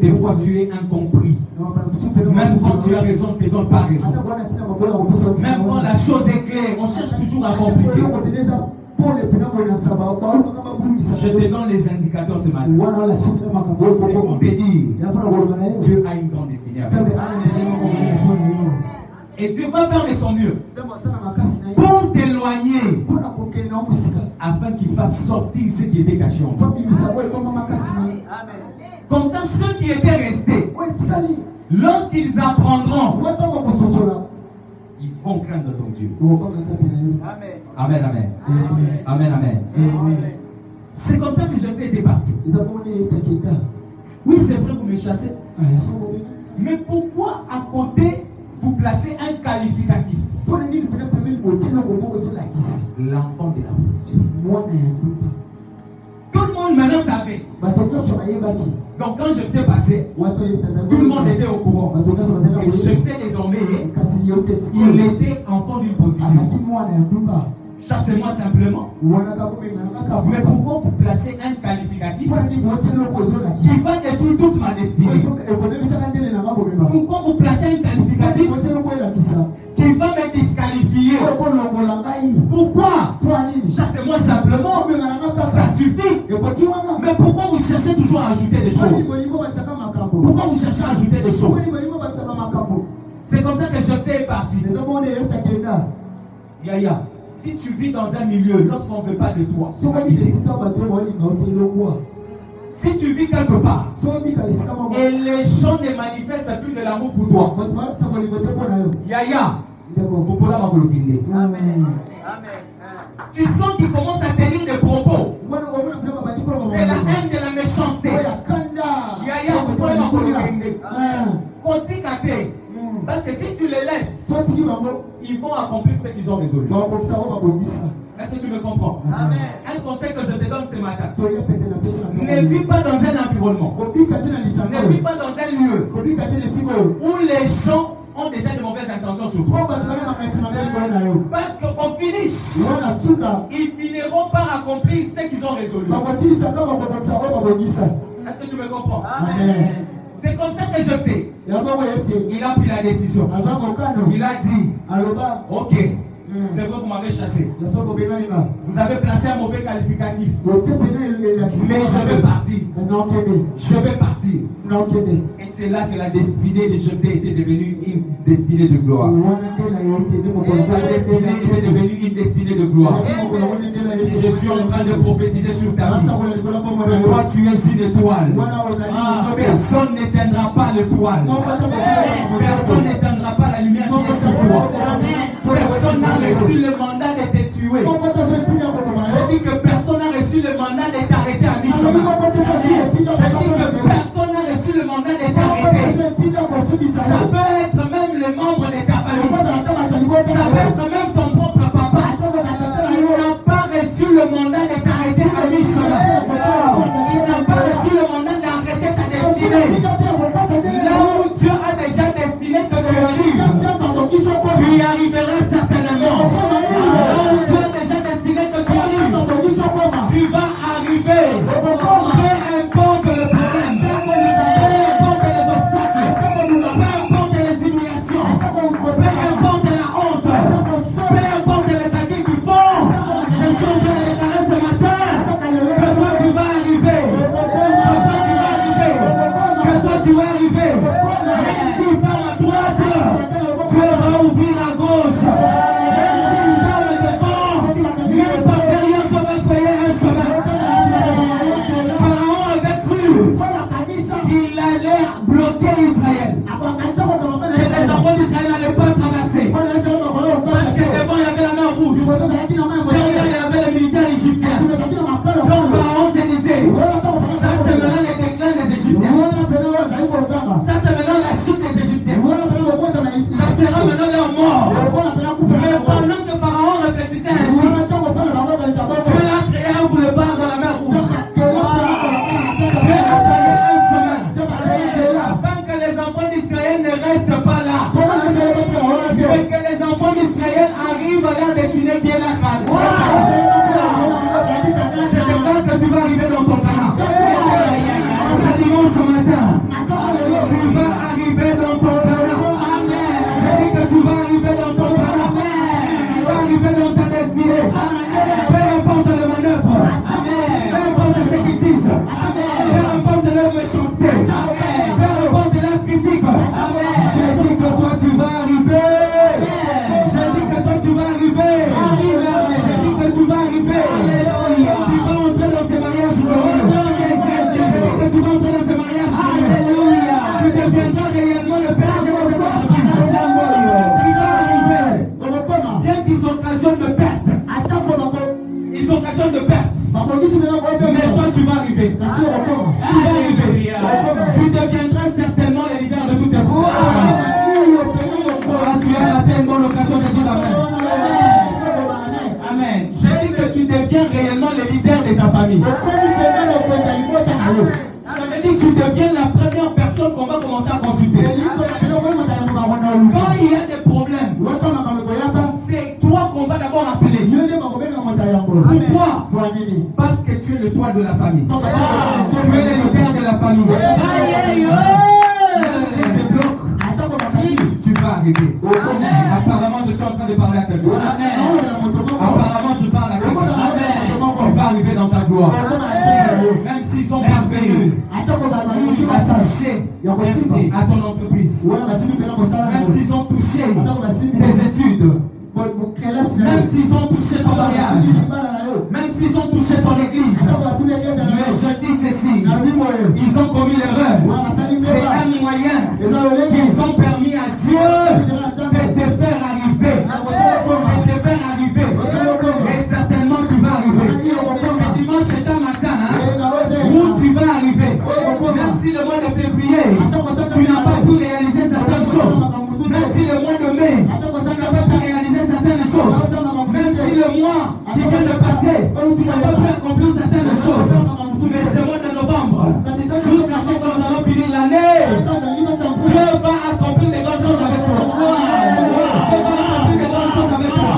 Des fois tu es incompris. Même quand tu as raison, tu ne donnes pas raison. Même quand la chose est claire, on cherche toujours à compliquer. Je te donne les indicateurs ce matin. C'est pour te dire, Dieu a une grande destinée à faire. Et Dieu va faire de son mieux pour t'éloigner, afin qu'il fasse sortir ce qui était caché en toi. Comme ça, ceux qui étaient restés, lorsqu'ils apprendront, ils vont craindre ton Dieu. Amen, amen. Amen, amen. C'est comme ça que Jephthé était parti. Oui, c'est vrai, vous me chassez. Mais pourquoi à côté vous placez un qualificatif? L'enfant de la prostituée. Tout le monde maintenant savait. Donc quand Jephthé passait, tout le monde était au courant. Et Jephthé désormais, il était enfant d'une position. Chassez-moi simplement. Mais pourquoi vous placez un qualificatif qui va détruire toute ma destinée? Pourquoi vous placez un qualificatif qui va me disqualifier? Pourquoi? Chassez-moi simplement. Ça suffit. Mais pourquoi vous cherchez toujours à ajouter des choses? Pourquoi vous cherchez à ajouter des choses? C'est comme ça que Jephthé est parti. Yaya. Si tu vis dans un milieu, lorsqu'on ne veut pas de toi, si tu vis quelque part et les gens ne manifestent plus de l'amour pour toi, Yaya, tu sens qu'ils commencent à tenir des propos de la haine, de la méchanceté. Yaya, parce que si tu les laisses, ils vont accomplir ce qu'ils ont résolu. Est-ce que tu me comprends? Amen. Un conseil que je te donne ce matin: ne vis pas dans un environnement, ne vis pas dans un lieu où les gens ont déjà de mauvaises intentions sur toi. Parce qu'au finish, ils finiront par accomplir ce qu'ils ont résolu. Est-ce que tu me comprends? Amen. C'est comme ça que je fais. Il a pris la décision. Il a dit, ok, C'est vrai que vous m'avez chassé. Vous avez placé un mauvais qualificatif. Mais je vais partir. Je vais partir. Et c'est là que la destinée de Jephthé était devenue une destinée de gloire. Et sa destinée était devenue une destinée de gloire. Je suis en train de prophétiser sur ta vie. Que toi tu es une étoile. Personne n'éteindra pas l'étoile. Personne n'éteindra pas la lumière qui est sur toi. Personne n'a reçu le mandat de te tuer. Je dis que personne n'a reçu le mandat de t'arrêter à mi-chemin. Je dis que personne n'a reçu le mandat de t'arrêter. Ça peut être même le membre de ta famille. Ça peut être même ton propre papa. Il n'a pas reçu le mandat de t'arrêter à mi-chemin. Il n'a pas reçu le mandat d'arrêter ta destinée. Là où Dieu a déjà destiné que tu arrives, tu y arriveras certainement. Là où Dieu a déjà destiné que tu arrives, tu vas arriver. Peu importe le problème, peu importe les obstacles, peu importe les humiliations, peu importe la honte, peu importe les calculs qu'ils font, je suis en train de déclarer ce matin que toi tu vas arriver. Que toi tu vas arriver. Même si par à droite, Dieu va ouvrir à gauche. Même si une femme devant, même par derrière, Dieu va frayer un chemin. Pharaon avait cru qu'il allait bloquer Israël. Que les enfants d'Israël n'allaient pas traverser. Parce que devant il y avait la mer rouge. Derrière il y avait les militaires égyptiens. Donc Pharaon se disait, ça c'est maintenant le déclin des Égyptiens. Ça c'est maintenant la chute des Égyptiens. Ça sera maintenant leur mort. Mais pendant que Pharaon réfléchissait ainsi, Dieu a créé un boulevard dans la mer rouge. Dieu a créé un chemin afin que les enfants d'Israël ne restent pas là. Mais que les enfants d'Israël arrivent à leur destinée qui est la Canaan. Je déclare que tu vas arriver dans ton Canaan. Ce dimanche matin, tu vas arriver dans ton Canaan. Je dis que tu vas arriver dans ton Canaan. Tu vas arriver dans ta destinée. Peu importe les manœuvres, peu importe ce qu'ils disent, peu importe leur méchanceté, peu importe leur critique. Je dis que toi tu vas arriver. Je dis que toi tu vas arriver. Je dis que tu vas arriver. Tu vas entrer dans ces mariages glorieux. Je dis que tu vas entrer dans ces mariages glorieux. Tu deviendras réellement le père de cette entreprise. Tu vas arriver. Bien qu'ils occasionnent de perte. Ils occasionnent de perte. Mais toi tu vas arriver. Tu vas arriver. Tu deviendras certainement le leader de toutes tes fois. Tu as raté une bonne occasion de dire Amen. Amen. J'ai dit que tu deviens réellement le leader de ta famille. Ça veut dire que tu deviens la première personne qu'on va commencer à consulter. Quand il y a des problèmes, c'est toi qu'on va d'abord appeler. Pourquoi? Parce que tu es le toit de la famille. Tu es le leader de la famille. Si tu te bloques, tu vas arriver. Apparemment, je suis en train de parler à quelqu'un. Apparemment, je parle à quelqu'un. Tu vas arriver dans ta gloire. Même s'ils sont parvenus attachés à ton entreprise. Même s'ils ont touché tes études. Même s'ils ont touché ton mariage. Même s'ils ont touché ton église. Mais je dis ceci. Ils ont commis l'erreur. C'est un moyen qu'ils ont permis à Dieu de te faire arriver. De te faire arriver. Et certainement tu vas arriver. Ce dimanche est un matin où tu vas arriver. Même si le mois de février, tu n'as pas pu réaliser certaines choses. Même si le mois de mai, tu n'as pas pu réaliser certaines choses. Même si le mois qui vient de passer, tu n'as pas pu accomplir certaines choses. Mais ce mois de novembre, jusqu'à ce que nous allons finir l'année, Dieu va accomplir des grandes choses avec toi. Dieu va accomplir des grandes choses avec toi.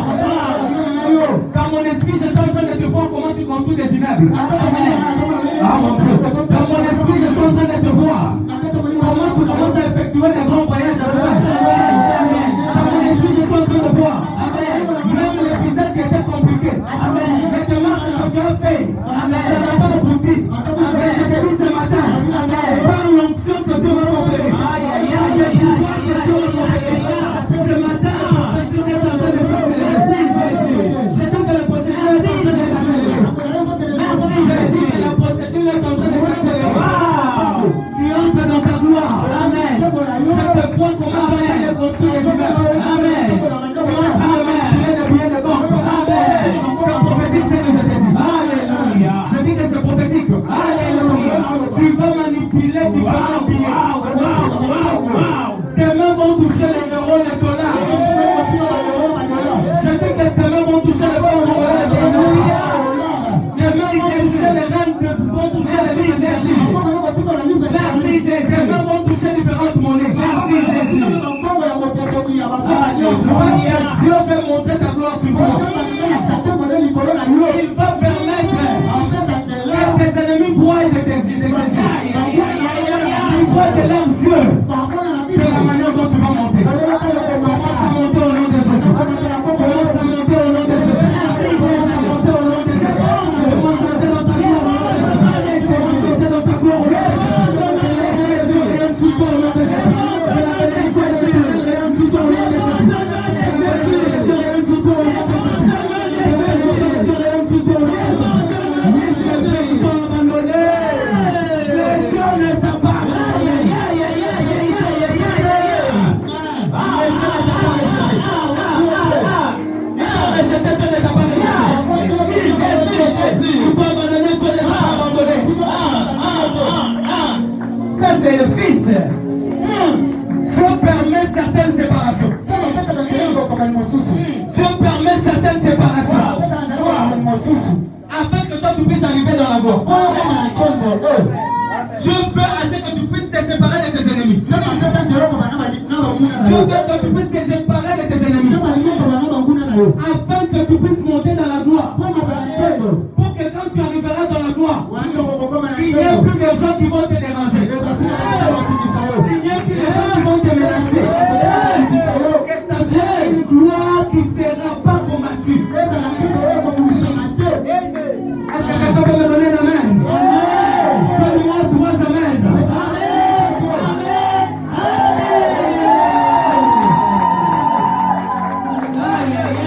Dans mon esprit, je suis en train de te voir comment tu construis des immeubles. Ah mon Dieu. Dans mon esprit, je suis en train de te voir comment tu commences à effectuer des grands voyages à toi. Dans mon esprit, je suis en train de voir. Même Tu vas manipuler différents billets. Tes mains vont toucher les euros, les dollars. Je dis que tes mains vont toucher les euros, les dollars. Les mains vont toucher les rentes, vont toucher les livres sterling. Les mains vont toucher différentes monnaies. Dieu veut montrer ta gloire sur toi. Il va permettre que tes ennemis voient de tes yeux. Ils voient de leurs yeux de la manière dont tu vas monter. Commence à monter au nom de Jésus. Commence à monter au nom de Jésus. Commence à monter au nom de Jésus. Commence à monter dans ta gloire au nom de Jésus. Commence à monter dans ta gloire au nom de Jésus. C'est le Fils. Dieu permet certaines séparations. Dieu permet certaines séparations. Afin que toi tu puisses arriver dans la gloire. Dieu veut assez que tu puisses te séparer de tes ennemis. Dieu veut que tu puisses te séparer de tes ennemis. Afin que tu puisses monter dans la gloire. Pour que quand tu arriveras dans la gloire, il n'y ait plus de gens qui vont te déranger. Il n'y ait plus de gens qui vont te menacer. Que ça soit une gloire qui ne sera pas combattue. Est-ce que quelqu'un peut me donner l'amen? Donne-moi 3 amens.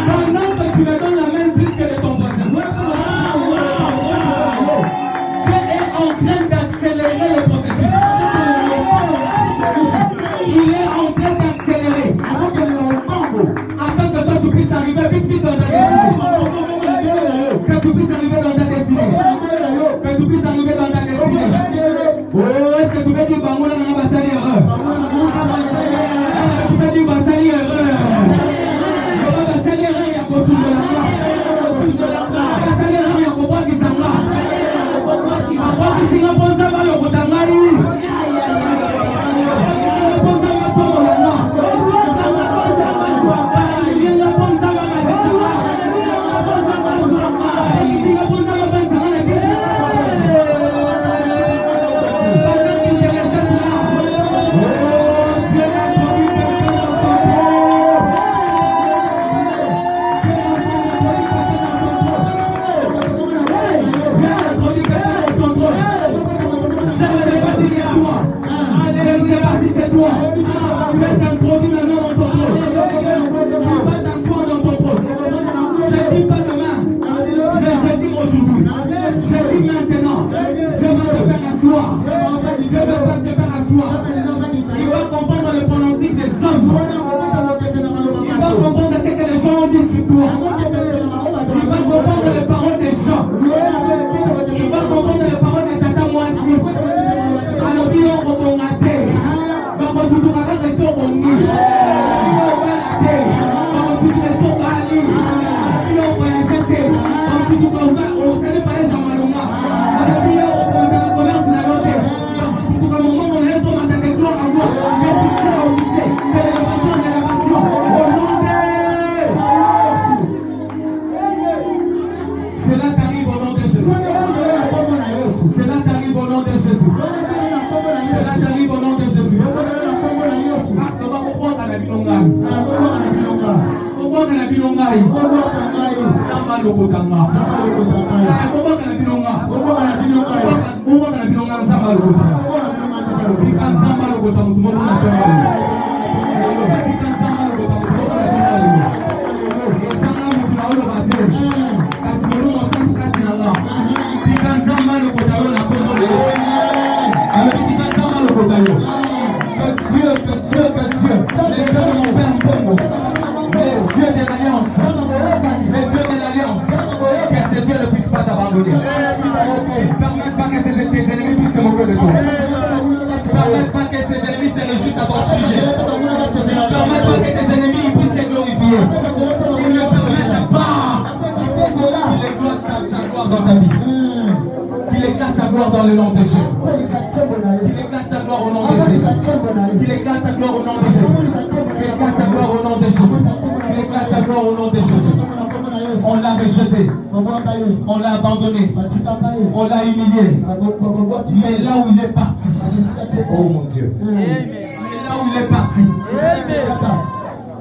Pendant que tu me donnes l'amen plus que de ton voisin. Dieu est en train d'accélérer le processus. Il est en train d'accélérer. Afin que toi tu puisses arriver vite dans ta destinée. Que tu puisses arriver dans ta destinée. Que tu puisses arriver dans ta destinée. Oh, est-ce que tu veux dire Bangola dans la salle erreur? Est-ce que tu veux dire Basali erreur? Basali erreur, il y a quoi sous de la gloire? Basali erreur, il y a quoi qui s'en va? Quoi qui s'en va, bon, ça va le retangari. Il va comprendre le pronostic des hommes. Il va comprendre ce que les gens ont dit sur toi. Il va comprendre les paroles des gens. Il va comprendre les paroles des tata moisi. Alors il y a un raté. Il va consulter la question au nid. Il va raté. Il va consulter son bali. Il va voyager. Ensuite, on va au téléphone Jamaloma. Alors il y a un commerce dans l'autre. Tout le moment, on est sur la tête de gloire à moi. Mais succès au succès. Élévation, élévation. Au nom de... Cela t'arrive au nom de Jésus. Cela t'arrive au nom de Jésus. Cela t'arrive au nom de Jésus. Pourquoi on a la bilongaï? Pourquoi on a la bilongaï? Samba le kotanga. Pourquoi on a la bilongaï? Pourquoi on a la bilongaï? Samba le kotanga. Tika Samba le kotanga. Tout le monde a Tika Samba le kotanga. Samba le kotanga. Kasmolo mosantu katinanga. Tika Samba le kotanga na Congo de Yesu. Alors Tika Samba le kotanga. Que Dieu, les dieux de mon père Mbongo, les dieux de l'alliance, que ce Dieu ne puisse pas t'abandonner. Ne permette pas que tes ennemis puissent se moquer de toi. Ne permets pas que tes ennemis se réjouissent à ton sujet. Ne permets pas que tes ennemis puissent se glorifier. Ils ne permettent pas qu'il éclate sa gloire dans ta vie. Qu'il éclate sa gloire dans le nom de Jésus. Qu'il éclate sa gloire au nom de Jésus. Qu'il éclate sa gloire au nom de Jésus. Qu'il éclate sa gloire au nom de Jésus. Qu'il éclate sa gloire au nom de Jésus. On l'a rejeté. On l'a abandonné. On l'a humilié. Mais là où il est parti. Oh mon Dieu. Mais là où il est parti.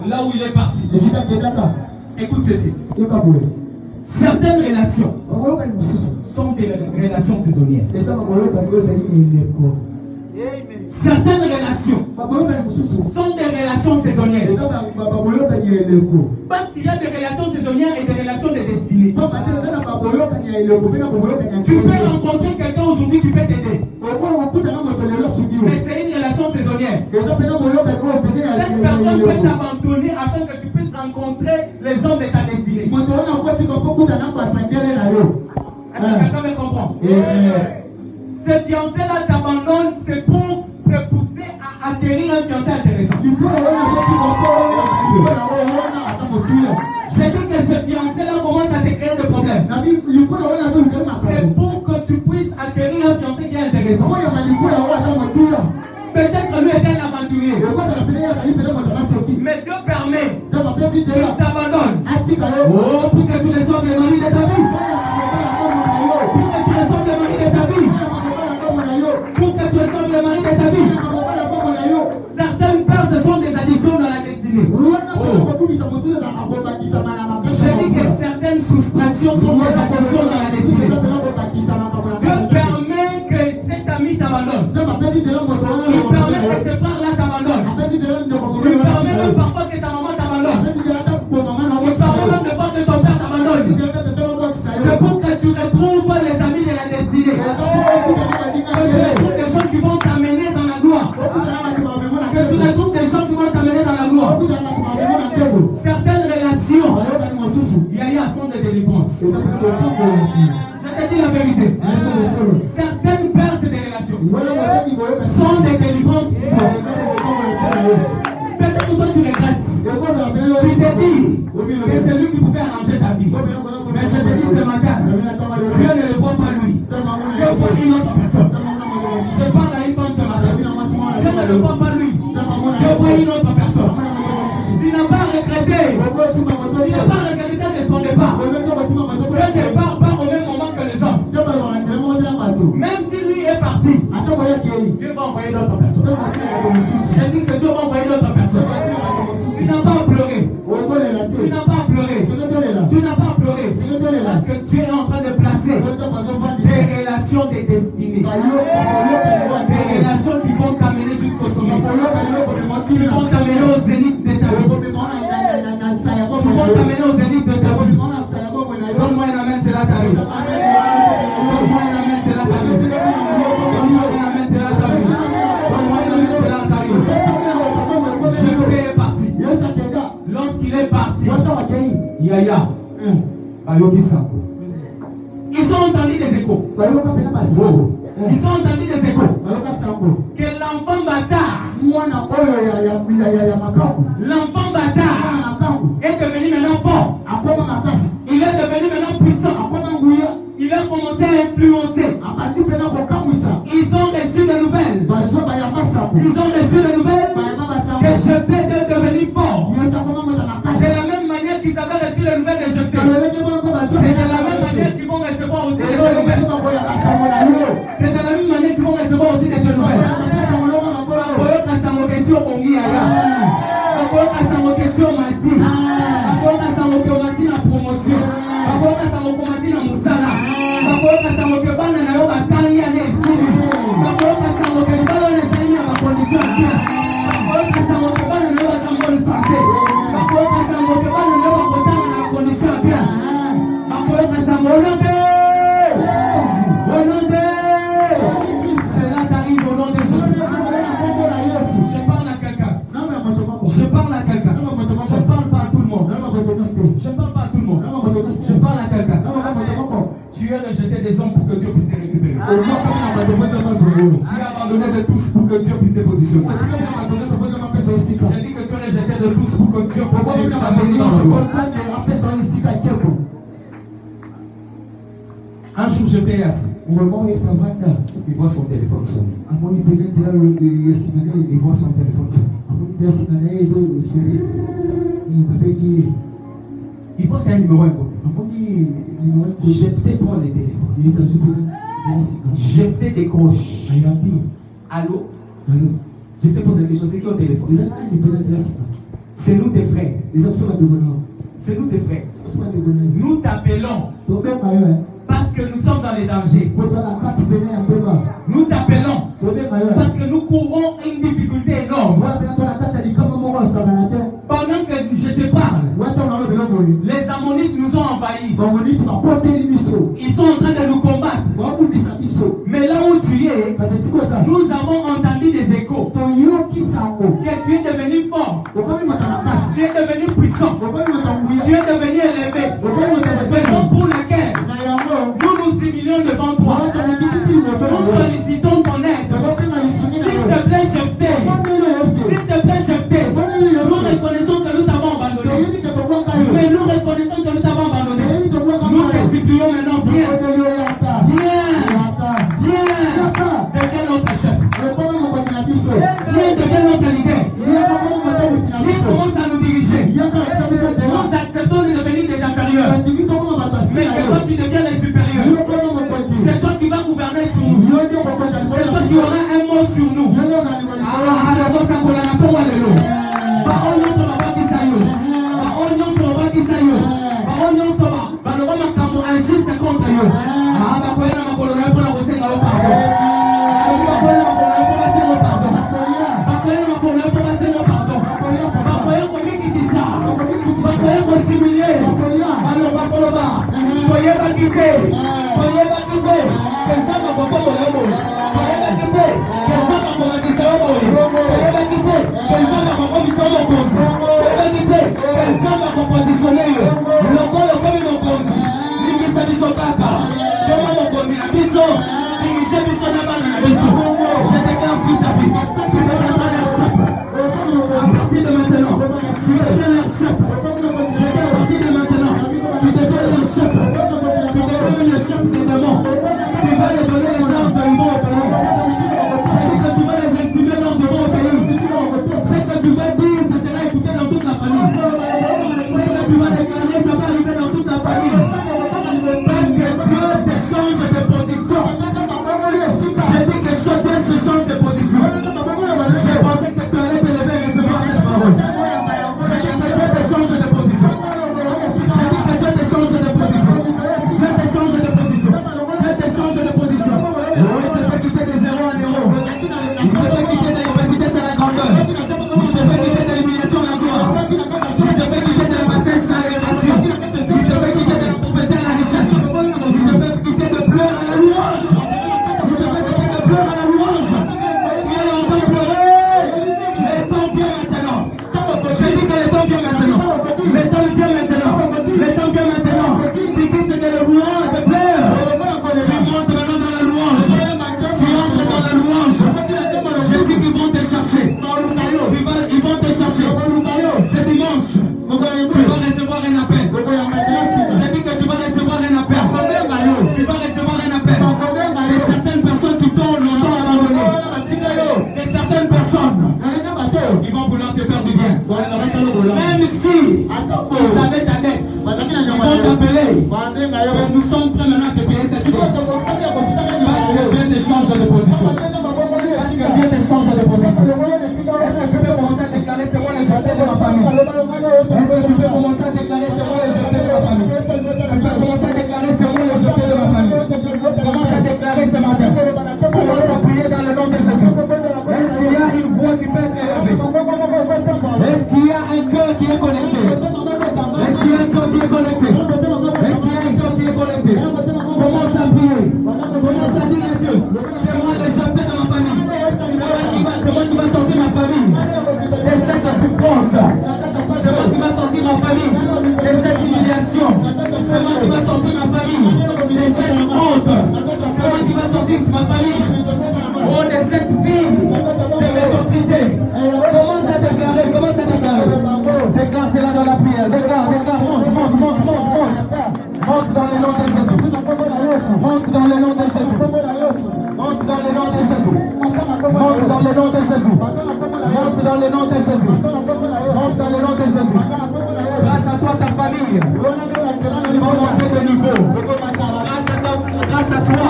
Là où il est parti. Écoute ceci. Certaines relations sont des relations saisonnières. Certaines relations sont des relations saisonnières. Parce qu'il y a des relations saisonnières et des relations de destinée. Tu peux rencontrer quelqu'un aujourd'hui qui peut t'aider. Mais c'est une relation saisonnière. Cette personne peut t'abandonner afin que tu puisses rencontrer les hommes de ta destinée. Est-ce que quelqu'un me comprend? Ce fiancé-là t'abandonne, c'est pour te pousser à acquérir un fiancé intéressant. J'ai dit que ce fiancé-là commence à te créer des problèmes. C'est pour que tu puisses acquérir un fiancé qui est intéressant. Peut-être que lui est un aventurier. Mais Dieu permet qu'il t'abandonne. Oh, pour que tu reçoives le mari de ta vie. Pour que tu reçoives le mari de ta vie. Pour que tu reçoives le mari de ta vie. Certaines pertes sont des additions dans la destinée. J'ai dit que certaines soustractions sont des additions dans la destinée. Dieu permet que cet ami t'abandonne. Il permet que ce frère-là t'abandonne. Il permet même parfois que ta maman t'abandonne. Il permet même de voir que ton père t'abandonne. C'est pour que tu retrouves les amis de la destinée. Que tu retrouves des gens qui vont t'amener dans la gloire. Que tu retrouves des gens qui vont t'amener dans la gloire. Certaines relations, Yaya, sont des délivrances. Je te dis la vérité. Certaines pertes de relations sont des délivrances. Peut-être que toi tu regrettes. Tu te dis que c'est lui qui pouvait arranger ta vie. Mais je te dis ce matin, Dieu ne le voit pas lui. Dieu voit une autre personne. Je parle à une femme ce matin. Dieu ne le voit pas lui. Dieu voit une autre personne. Tu n'as pas regretté. Tu n'as pas regretté de son départ. Dieu ne part pas au même moment que les hommes. Même si lui est parti, Dieu va envoyer d'autres personnes. J'ai dit que Dieu va envoyer d'autres personnes. Tu n'as pas pleuré. Tu n'as pas pleuré. Tu n'as pas pleuré. Parce que tu es en train de placer des relations de destinée. Des relations qui vont t'amener jusqu'au sommet. Qui vont t'amener au zénith de ta vie. Qui vont t'amener au zénith de ta vie. Donne-moi un amen, c'est là t'arrive. Donne-moi un amen, c'est là t'arrive. Donne-moi un amen, c'est là t'arrive. Donne-moi un amen, c'est là t'arrive. Je fais partie. Lorsqu'il est parti, Yaya, ils ont entendu des échos. Ils ont entendu des échos. Que l'enfant bâtard, l'enfant bâtard est devenu maintenant fort. Il est devenu maintenant puissant. Il a commencé à influencer. Ils ont reçu des nouvelles. Ils ont reçu des nouvelles que Jephthé est devenu fort. C'est la même manière qu'ils avaient reçu les nouvelles de Jephthé. C'est de la même manière qu'ils vont recevoir aussi des nouvelles. C'est de la même manière qu'ils vont recevoir aussi des nouvelles. Je ne parle pas à tout le monde. Je parle à quelqu'un. Tu es rejeté des hommes pour que Dieu puisse te récupérer. Tu as abandonné de tous pour que Dieu puisse te positionner. J'ai dit que tu es rejeté de tous pour que Dieu puisse t'amener dans le roi. Un jour, je fais assis. Il voit son téléphone sonner. Il voit son téléphone sonner. Il voit c'est un numéro inconnu. Jephté prend le téléphone. Jephté décroche. Allô? Jephté pose la question, c'est qui au téléphone? C'est nous tes frères. C'est nous tes frères. Nous t'appelons parce que nous sommes dans les dangers. Nous t'appelons parce que nous courons une difficulté énorme. Pendant que je te parle, les Ammonites nous ont envahis. Ils sont en train de nous combattre. Mais là où tu es, nous avons entendu des échos que tu es devenu fort, tu es devenu puissant, tu es devenu élevé. Raison pour laquelle nous nous humilions devant toi. Nous sollicitons ton aide. S'il te plaît, Jephté. S'il te plaît, Jephté. Nous reconnaissons que nous t'avons abandonné. Mais nous reconnaissons que nous t'avons abandonné. Nous te supplions maintenant, viens. Deviens notre chef. Viens, deviens notre leader. Viens, commence à nous diriger. Nous acceptons de devenir des inférieurs. Mais que toi tu deviens les supérieurs. C'est toi qui vas gouverner sur nous. C'est toi qui auras un mot sur nous. Je déclare sur ta vie, tu deviendras leur chef. À partir de maintenant, tu deviens leur chef. Je dis à partir de maintenant, tu deviens leur chef. Tu deviens le chef des démons. Tu vas les donner les ordres de mon pays. Je dis que tu vas les intimer l'ordre de mon pays. Ce que tu vas dire, ce sera écouté dans toute la famille. Ce que tu vas déclarer, ça va arriver dans toute la famille. Parce que Dieu te change de position. J'ai dit que Dieu se change de position. J'ai pensé que tu allais te lever et recevoir cette parole. J'ai dit que Dieu te change de position. J'ai dit que Dieu te change de position. Dieu te change de position. Dieu te change de position. Il te fait quitter de 0 à 0. Il te fait quitter de l'obésité à la grandeur. Il te fait quitter de l'humiliation à la gloire. Il te fait quitter de la bassesse à l'élévation. Il te fait quitter de la pauvreté à la richesse. Il te fait quitter de pleurs à la louange. Pleure à la louange. Tu es longtemps pleuré. Le temps vient maintenant. Je dis que le temps vient maintenant. Le temps vient maintenant. Le temps vient maintenant. Tu quittes de la louange, de pleurs. Tu montes maintenant dans la louange. Tu entres dans la louange. Je dis qu'ils vont te chercher. Ils vont te chercher. C'est dimanche. Tu vas recevoir un appel. Je dis que tu vas recevoir un appel. Tu vas recevoir un appel. Et certaines personnes qui t'ont longtemps abandonné. Et certaines personnes, ils vont vouloir te faire du bien. Même si ils avaient ta dette, ils vont t'appeler. Mais nous sommes prêts maintenant à te payer cette dette. Parce que Dieu te change de position. Parce que Dieu te change de position. Est-ce que tu peux commencer à déclarer c'est moi le jeté de ma famille? Est-ce que tu peux commencer à déclarer c'est moi le jeté de ma famille? Tu peux commencer à déclarer c'est moi le jeté de ma famille? Commence à déclarer ce matin. Commence à prier dans le nom de Jésus. Est-ce qu'il y a une voix qui peut être élevée? Est-ce qu'il y a un cœur qui est connecté? Est-ce qu'il y a un cœur qui est connecté? Est-ce qu'il y a un cœur qui est connecté? Commence à prier. Commence à dire à Dieu, c'est moi le jeté de ma famille. C'est moi qui va sortir ma famille de cette souffrance. C'est moi qui va sortir ma famille de cette humiliation. C'est moi qui va sortir ma famille de cette honte. C'est moi qui va sortir ma famille. Oh le nom de Jésus. Monte dans le nom de Jésus. Monte dans le nom de Jésus. Grâce à toi, ta famille va monter de niveau. Grâce à toi,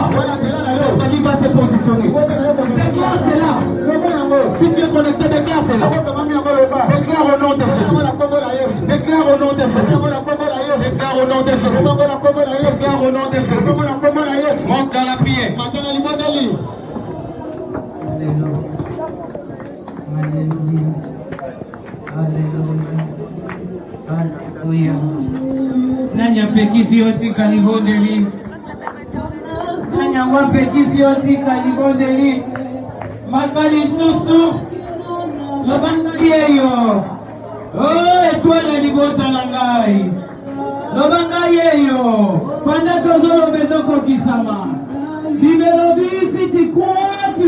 ta famille va se positionner. Déclare cela. Si tu es connecté, déclare cela. Déclare au nom de Jésus. Déclare au nom de Jésus. Déclare au nom de Jésus. Déclare au nom de Jésus. Monte dans la prière. Haleluya. Nani apekisi yoti kalibondeli. Nani apekisi yoti kalibondeli. Makali susu. Lobangayeyo. Oh, etwala libota nangai. Lobangayeyo. Panda tozolo bezoko kisama. Libero bisi ti kwa tu